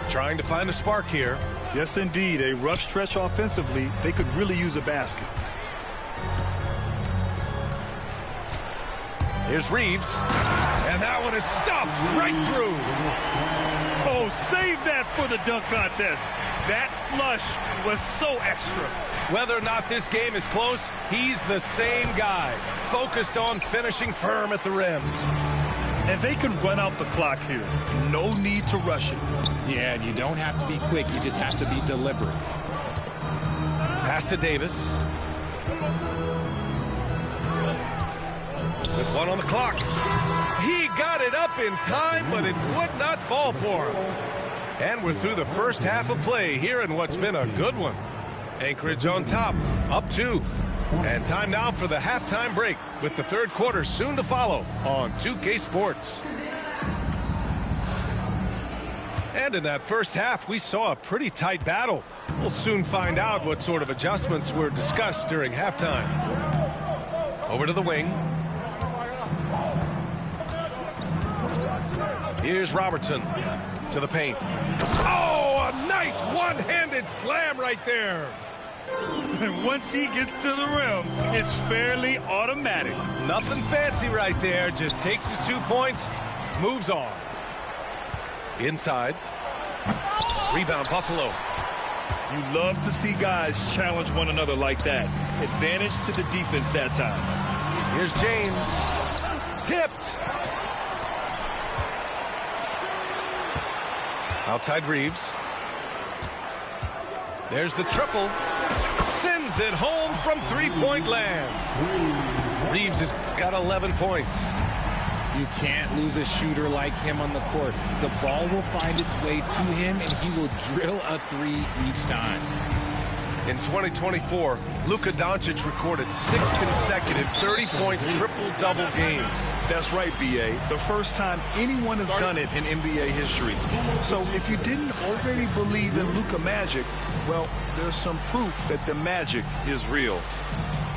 Trying to find a spark here. Yes, indeed. A rough stretch offensively. They could really use a basket. Here's Reeves. And that one is stuffed right through. Oh, save that for the dunk contest. That flush was so extra. Whether or not this game is close, he's the same guy, focused on finishing firm at the rim. And they can run out the clock here. No need to rush it. Yeah, and you don't have to be quick. You just have to be deliberate. Pass to Davis. With one on the clock. He got it up in time, but it would not fall for him. And we're through the first half of play here in what's been a good one. Anchorage on top, up 2. And time now for the halftime break, with the third quarter soon to follow on 2K Sports. And in that first half, we saw a pretty tight battle. We'll soon find out what sort of adjustments were discussed during halftime. Over to the wing. Here's Robertson to the paint. Oh, a nice one-handed slam right there. And once he gets to the rim, it's fairly automatic. Nothing fancy right there. Just takes his 2 points, moves on. Inside. Rebound, Buffalo. You love to see guys challenge one another like that. Advantage to the defense that time. Here's James. Tipped. Outside Reeves. There's the triple. Sends it home from three-point land. Reeves has got 11 points. You can't lose a shooter like him on the court. The ball will find its way to him, and he will drill a three each time. In 2024, Luka Doncic recorded 6 consecutive 30-point triple-double games. That's right, B.A. The first time anyone has done it in NBA history. So if you didn't already believe in Luka magic, well, there's some proof that the magic is real.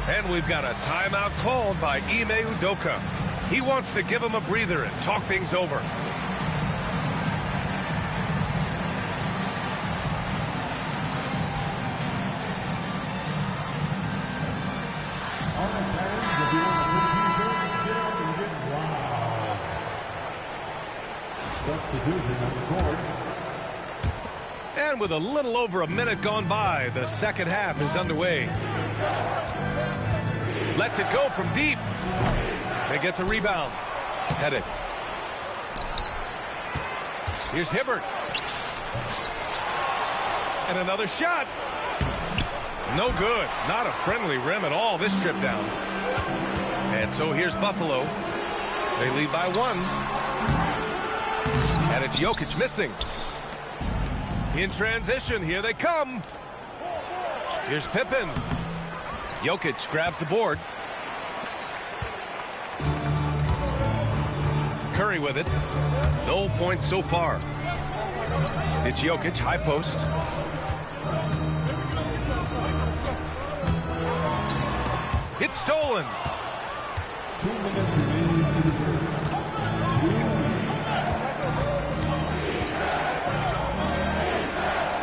And we've got a timeout called by Ime Udoka. He wants to give him a breather and talk things over. And with a little over a minute gone by, the second half is underway. Lets it go from deep. They get the rebound. Headed. Here's Hibbert. And another shot. No good. Not a friendly rim at all this trip down. And so here's Buffalo. They lead by 1. And it's Jokic missing. In transition, here they come. Here's Pippen. Jokic grabs the board. Curry with it. No points so far. It's Jokic, high post. It's stolen. 2 minutes remaining.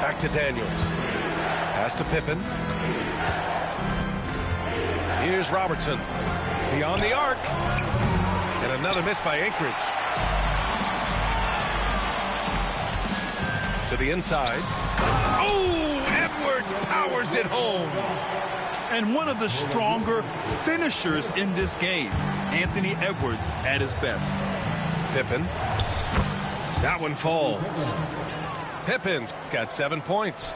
Back to Daniels. Pass to Pippen. Here's Robertson. Beyond the arc. And another miss by Anchorage. To the inside. Oh, Edwards powers it home. And one of the stronger finishers in this game, Anthony Edwards at his best. Pippen. That one falls. Pippen's got 7 points.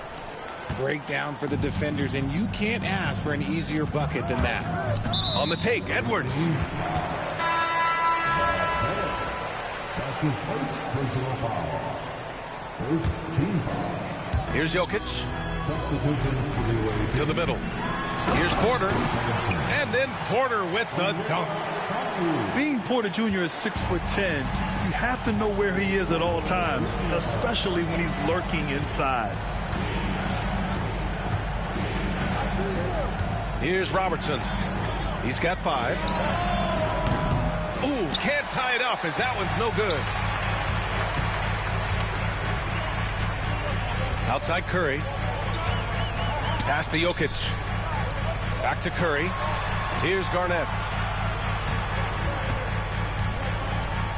Breakdown for the defenders, and you can't ask for an easier bucket than that. On the take, Edwards. That's his first personal foul. First team foul. Here's Jokic. Substitution for the away team. To the middle. Here's Porter. And then Porter with the dunk. Being Porter Jr. is 6'10", you have to know where he is at all times, especially when he's lurking inside. Here's Robertson. He's got 5. Ooh, can't tie it up as that one's no good. Outside Curry. Pass to Jokic. Back to Curry. Here's Garnett.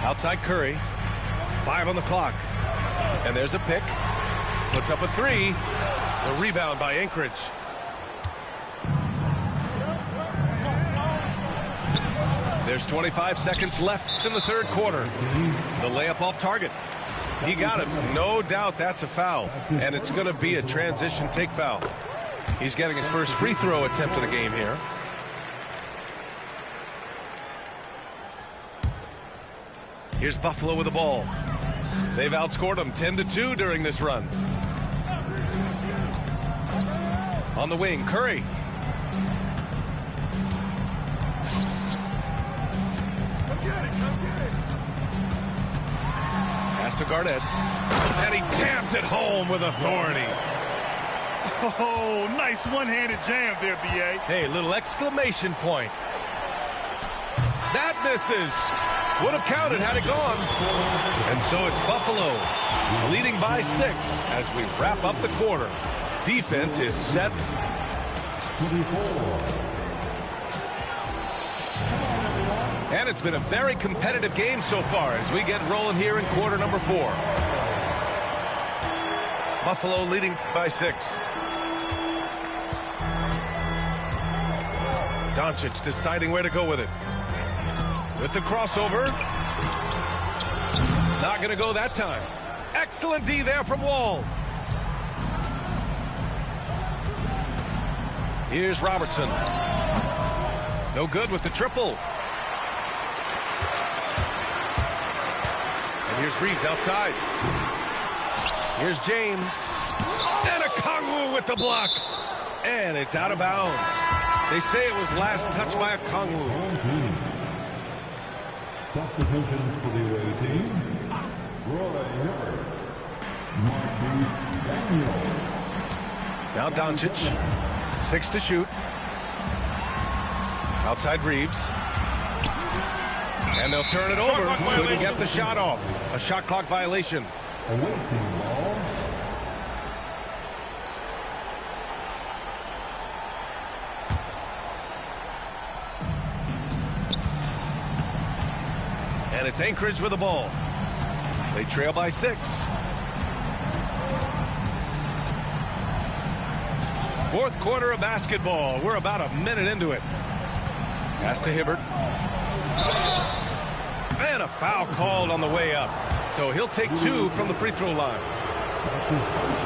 Outside Curry. 5 on the clock. And there's a pick. Puts up a 3. The rebound by Anchorage. There's 25 seconds left in the third quarter. The layup off target. He got it. No doubt that's a foul. And it's going to be a transition take foul. He's getting his first free throw attempt of the game here. Here's Buffalo with the ball. They've outscored them 10-2 during this run. On the wing, Curry. Pass to Garnett. And he jams it home with authority. Oh, nice one-handed jam there, B.A. Hey, little exclamation point. That misses. Would have counted had it gone. And so it's Buffalo leading by 6 as we wrap up the quarter. Defense is set. 24. And it's been a very competitive game so far as we get rolling here in quarter number 4. Buffalo leading by 6. Doncic deciding where to go with it. With the crossover. Not going to go that time. Excellent D there from Wall. Here's Robertson. No good with the triple. And here's Reeves outside. Here's James. And a Kongwu with the block. And it's out of bounds. They say it was last touched by a Kongwu. Substitutions for the away team. Roy Hibbert. Marquise Daniel. Now Doncic. 6 to shoot. Outside Reeves. And they'll turn it over. Couldn't get the shot off. A shot clock violation. Away team ball. And it's Anchorage with the ball. They trail by 6. Fourth quarter of basketball. We're about a minute into it. Pass to Hibbert. And a foul called on the way up. So he'll take 2 from the free throw line.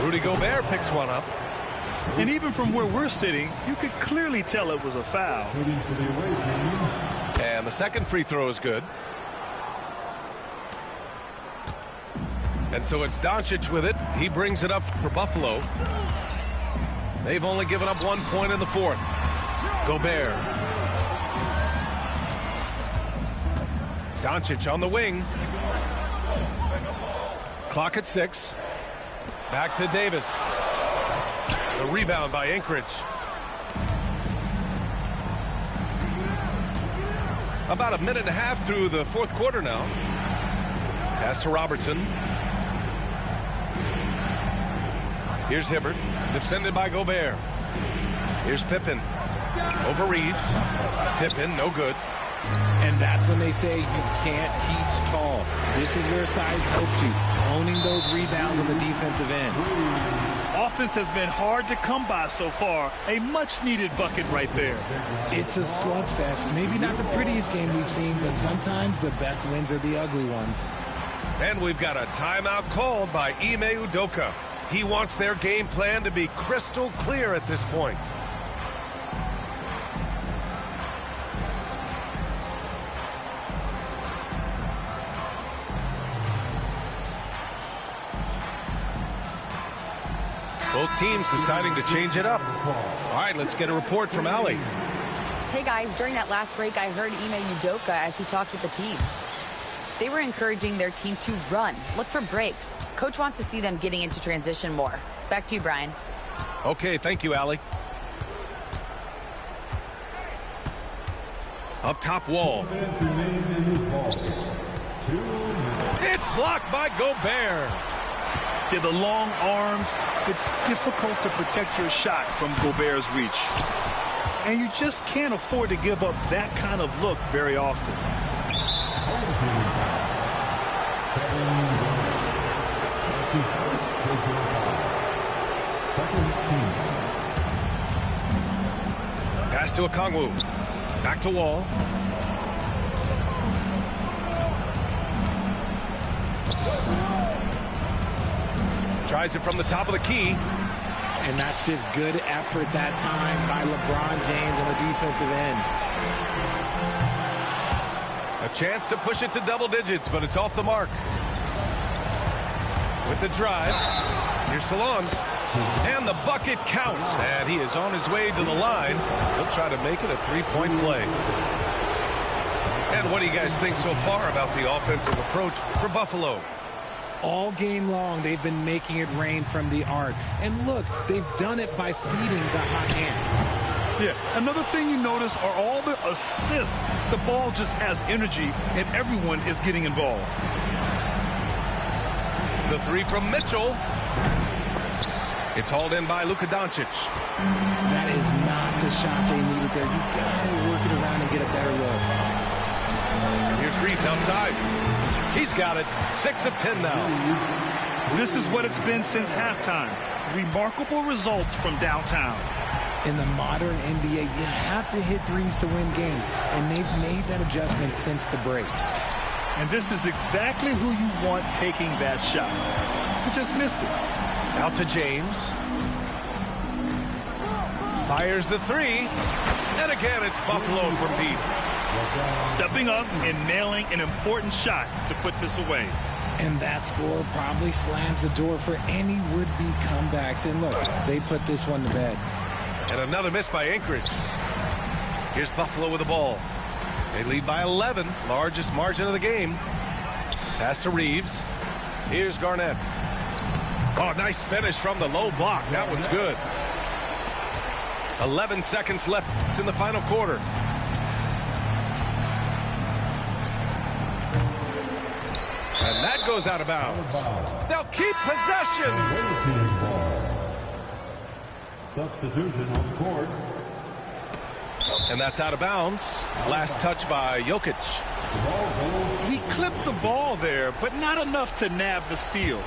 Rudy Gobert picks one up. And even from where we're sitting, you could clearly tell it was a foul. And the second free throw is good. And so it's Doncic with it. He brings it up for Buffalo. They've only given up 1 point in the fourth. Gobert. Doncic on the wing. Clock at 6. Back to Davis. The rebound by Anchorage. About a minute and a half through the fourth quarter now. Pass to Robertson. Here's Hibbert, defended by Gobert. Here's Pippen. Over Reeves. Pippen, no good. And that's when they say you can't teach tall. This is where size helps you. Owning those rebounds on the defensive end. Offense has been hard to come by so far. A much-needed bucket right there. It's a slugfest. Maybe not the prettiest game we've seen, but sometimes the best wins are the ugly ones. And we've got a timeout called by Ime Udoka. He wants their game plan to be crystal clear at this point. Both teams deciding to change it up. All right, let's get a report from Allie. Hey guys, during that last break, I heard Ime Udoka as he talked with the team. They were encouraging their team to run, look for breaks. Coach wants to see them getting into transition more. Back to you, Brian. Okay, thank you, Allie. Up top Wall. It's blocked by Gobert. Yeah, the long arms, it's difficult to protect your shot from Gobert's reach. And you just can't afford to give up that kind of look very often. Pass to Okongwu. Back to Wall. Tries it from the top of the key. And that's just good effort that time by LeBron James on the defensive end. A chance to push it to double digits, but it's off the mark. With the drive. Here's Salon. And the bucket counts. And he is on his way to the line. He'll try to make it a three-point play. And what do you guys think so far about the offensive approach for Buffalo? All game long, they've been making it rain from the arc. And look, they've done it by feeding the hot hands. Yeah, another thing you notice are all the assists. The ball just has energy, and everyone is getting involved. The three from Mitchell. It's hauled in by Luka Doncic. That is not the shot they needed there. You got to work it around and get a better look. And here's Reeves outside. He's got it. 6 of 10 now. This is what it's been since halftime. Remarkable results from downtown. In the modern NBA, you have to hit threes to win games, and they've made that adjustment since the break. And this is exactly who you want taking that shot. You just missed it. Out to James. Fires the three. And again, it's Buffalo from deep. Stepping up and nailing an important shot to put this away. And that score probably slams the door for any would-be comebacks. And look, they put this one to bed. And another miss by Anchorage. Here's Buffalo with the ball. They lead by 11, largest margin of the game. Pass to Reeves. Here's Garnett. Oh, nice finish from the low block. That one's good. 11 seconds left in the final quarter. And that goes out of bounds. They'll keep possession. Substitution on the court. And that's out of bounds. Last touch by Jokic. He clipped the ball there, but not enough to nab the steal.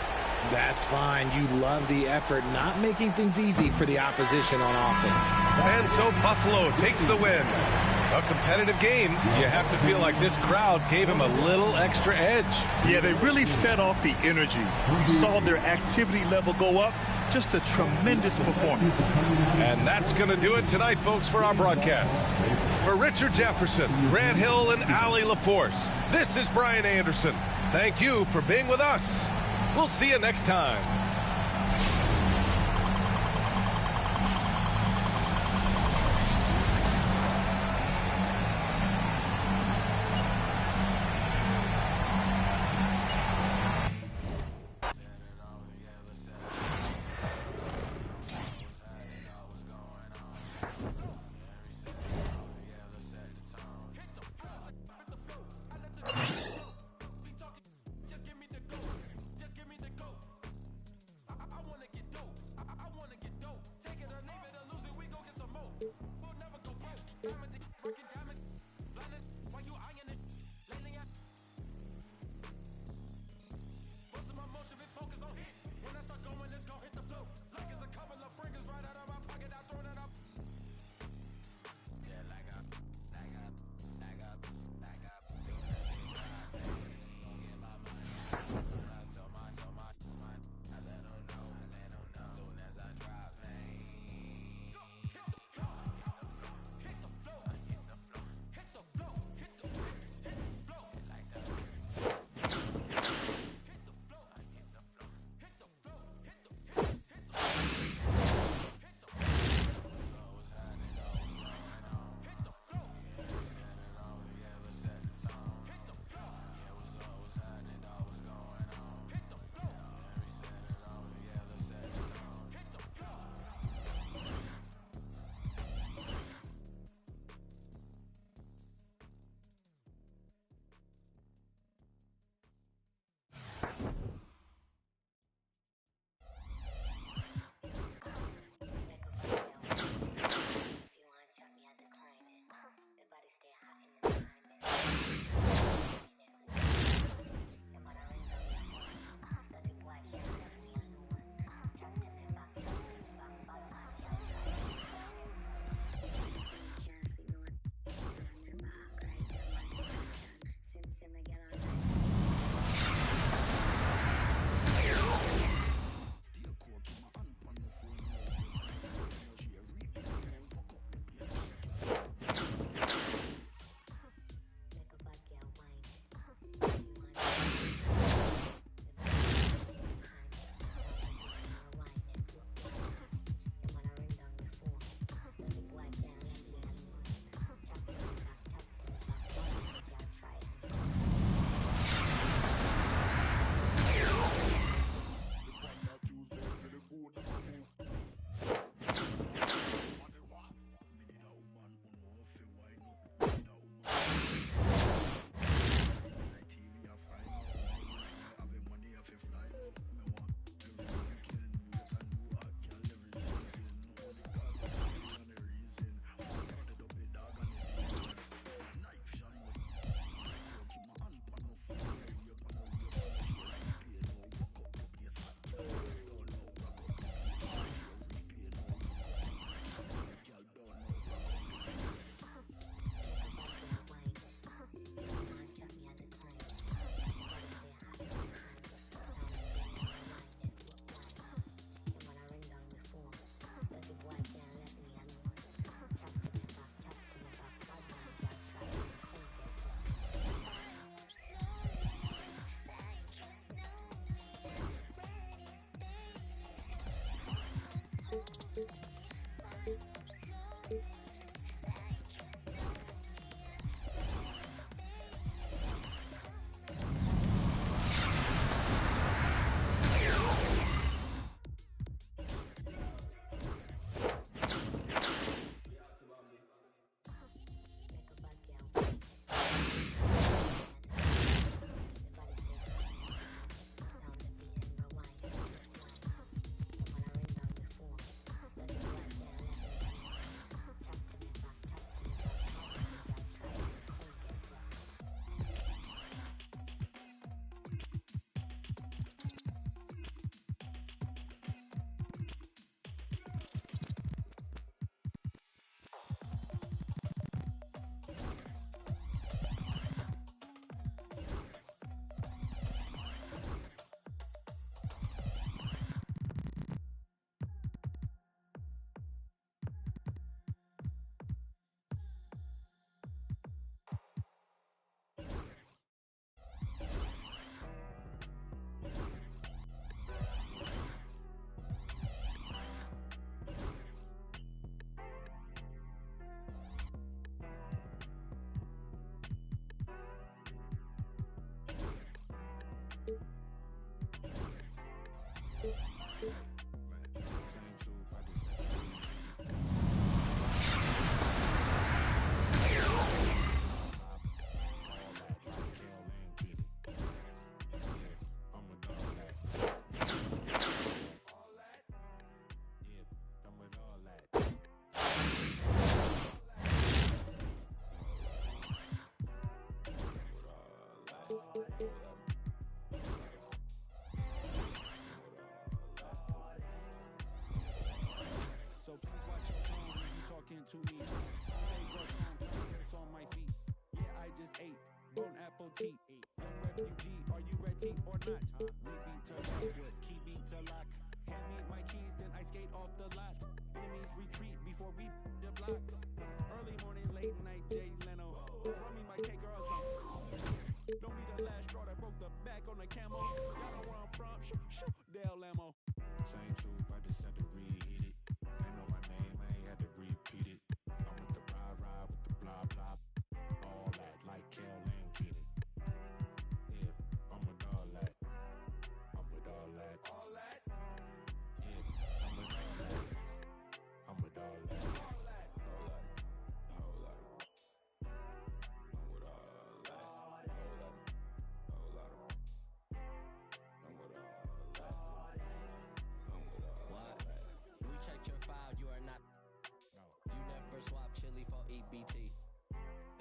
That's fine. You love the effort, not making things easy for the opposition on offense. And so Buffalo takes the win. A competitive game. You have to feel like this crowd gave him a little extra edge. Yeah, they really fed off the energy. You saw their activity level go up. Just a tremendous performance. And that's going to do it tonight, folks, for our broadcast. For Richard Jefferson, Grant Hill, and Allie LaForce, this is Brian Anderson. Thank you for being with us. We'll see you next time.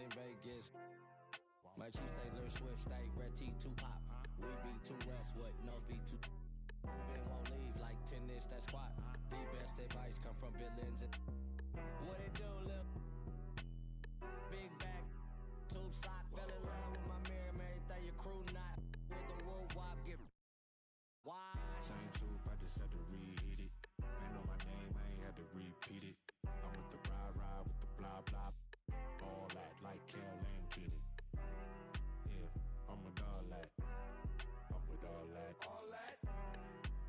in Vegas. My chief stay Lil Swift, stay red T2 pop. We be too rest, what nose be too. Moving won't leave like 10-inch that squat. The best advice come from villains. What it do, lil? Big back, tube sock. Fell in love with my mirror, everything your crew not. With the woo wop, get why? Same troop, I just had to reheat it. They know my name, I ain't had to repeat it. I'm with the ride with the blah blah. All that like Cal and get it. Yeah, I'm with all that. I'm with all that. All that?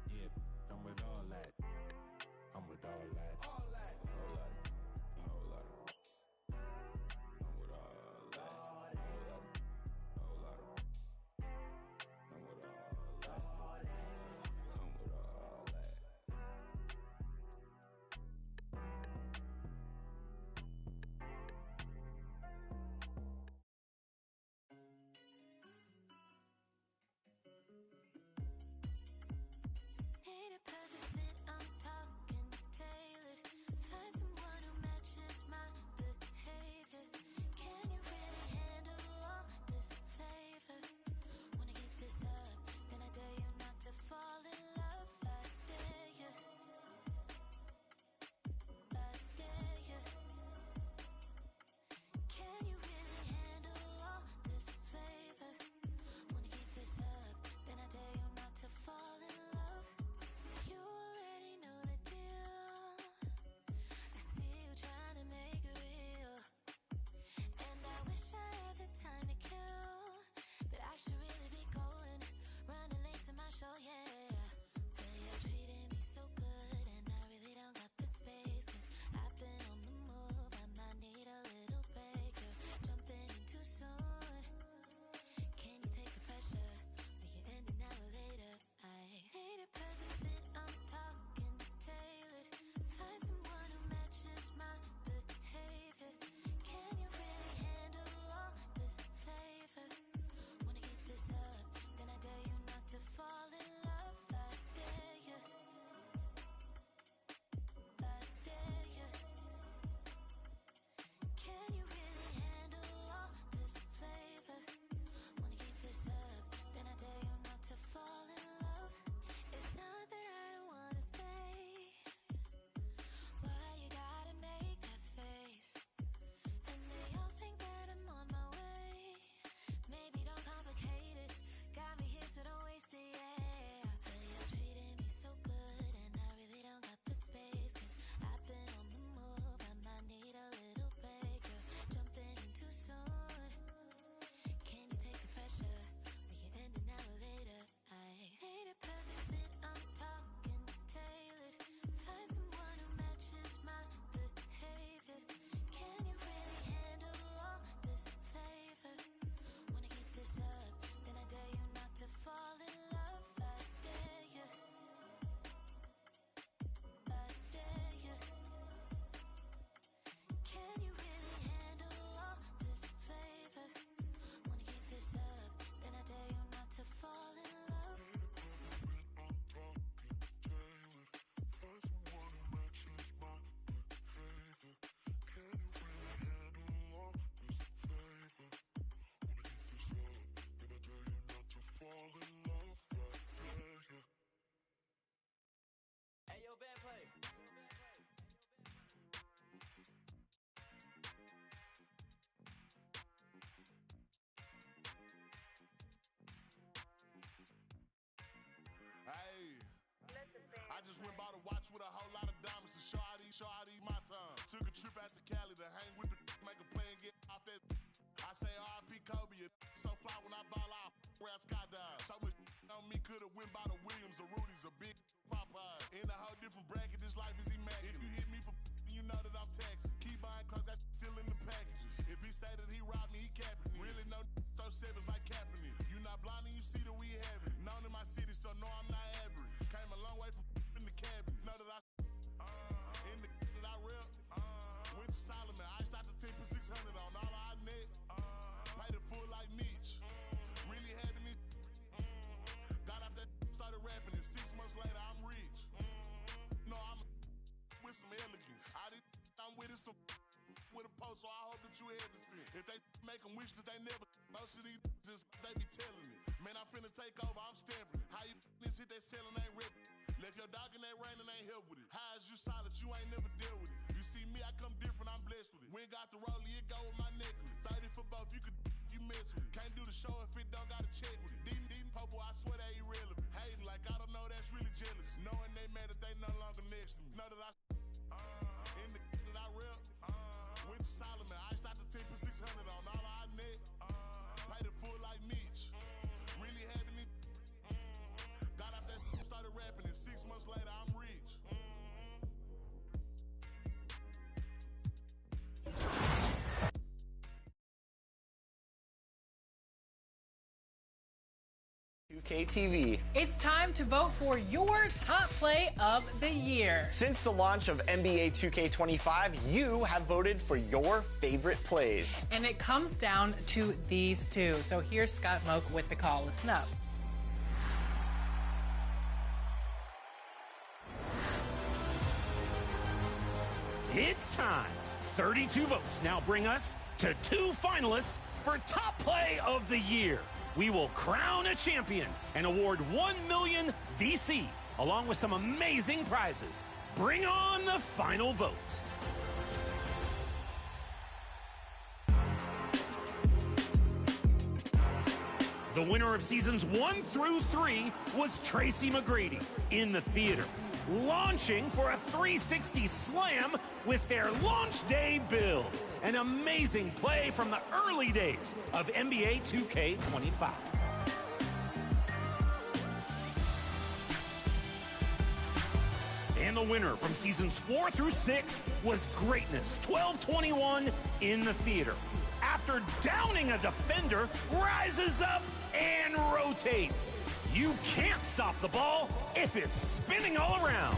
Yeah, I'm with all that. I'm with all that. All that. All that. All that. I'm with all that. All that. All that. I'm with all that. I'm with all that. Need a perfect fit, I'm talking tailored. Find someone who matches my behavior. Can you really handle all this flavor? Wanna keep this up, then I dare you not to fall in love. I dare you. I dare you. Can you really handle all this flavor? Wanna keep this up, then I dare you not to fall in love. You already know the deal. I see you trying to make it real. And I wish I had the time to kill, but I should really be going. Running late to my show, yeah. But you're treating me so good, and I really don't got the space. Cause I've been on the move, I might need a little break. You're jumping in too soon. Can you take the pressure? Will you end an hour later? I need a perfect fit, I'm talking tailored. Find someone who matches my behavior. Can you really handle all this flavor? Wanna keep this up, then I dare you not to fall in love. I dare you. I dare you. Can you really handle all this flavor? Wanna keep this up, then I dare you not to fall in love. It's not that I don't wanna stay. Why you gotta make that face? And they all think that I'm on my way. Maybe don't complicate it. Got me here, so don't waste it, yeah. But you're treating me so good, and I really don't got the space. Cause I've been on the move, I might need a little break. You're jumping in too soon. Can you take the pressure? Will you end an hour later? I need a perfect fit, I'm talking tailored. Find someone who matches my behavior. Can you really handle all this flavor? Wanna keep this up, then I dare you not to fall in love. I dare you. I dare you. Can you really handle all this flavor? Wanna keep this up, then I dare you not to fall in love. Hey, yo, band play. Hey, I just went by the watch with a whole lot of diamonds to Shawty my time. Took a trip out to Cali to hang with the make a play and get off that. I say R.I.P. Kobe, so fly when I ball out, around skydive. So much on me could've went by the Williams, the Rudies, a big Popeye. In a whole different bracket, this life is immaculate. If you hit me for you know that I'm taxing. Keep buying cause that's still in the packages. If he say that he robbed me, he capping it. Really no throw sevens like Kaepernick. You not blind and you see that we have it. Known in my city, so no I'm not average. Came a long way from in the cabinet. Know that I in the that I rep. Went to Solomon, I shot the 10 for 600 on all our net. Paid it full like Mitch. Really having it. Got out that started rapping and 6 months later I'm rich. No, I'm with some elegance. I'm with it some with a post, so I hope that you hesitant. If they that selling ain't rip. Left your dog in that rain and ain't help with it. High as you solid, you ain't never dealt with it. You see me, I come different, I'm blessed with it. We ain't got the rollie, it go with my necklace. 30 for both, you could you mess with it. Can't do the show if it don't gotta check with it. Dean Popo, I swear they irrelevant. Hating like I don't know, that's really jealous. Knowing they mad that they no longer next to me. Know that I in the that I rep. Went to Solomon, I shot the 10 for 600 on all our net. Paid it full like Mitch. Really having it. Got out that started rapping, and 6 months later I'm rich. TV. It's time to vote for your top play of the year. Since the launch of NBA 2K25, you have voted for your favorite plays. And it comes down to these two. So here's Scott Moak with the call. Listen up. It's time. 32 votes now bring us to 2 finalists for top play of the year. We will crown a champion and award 1 million VC, along with some amazing prizes. Bring on the final vote. The winner of seasons 1 through 3 was Tracy McGrady in the theater, launching for a 360 slam with their launch day build. An amazing play from the early days of NBA 2K25. And the winner from seasons 4 through 6 was Greatness 1221 in the theater. After downing a defender, rises up and rotates. You can't stop the ball if it's spinning all around.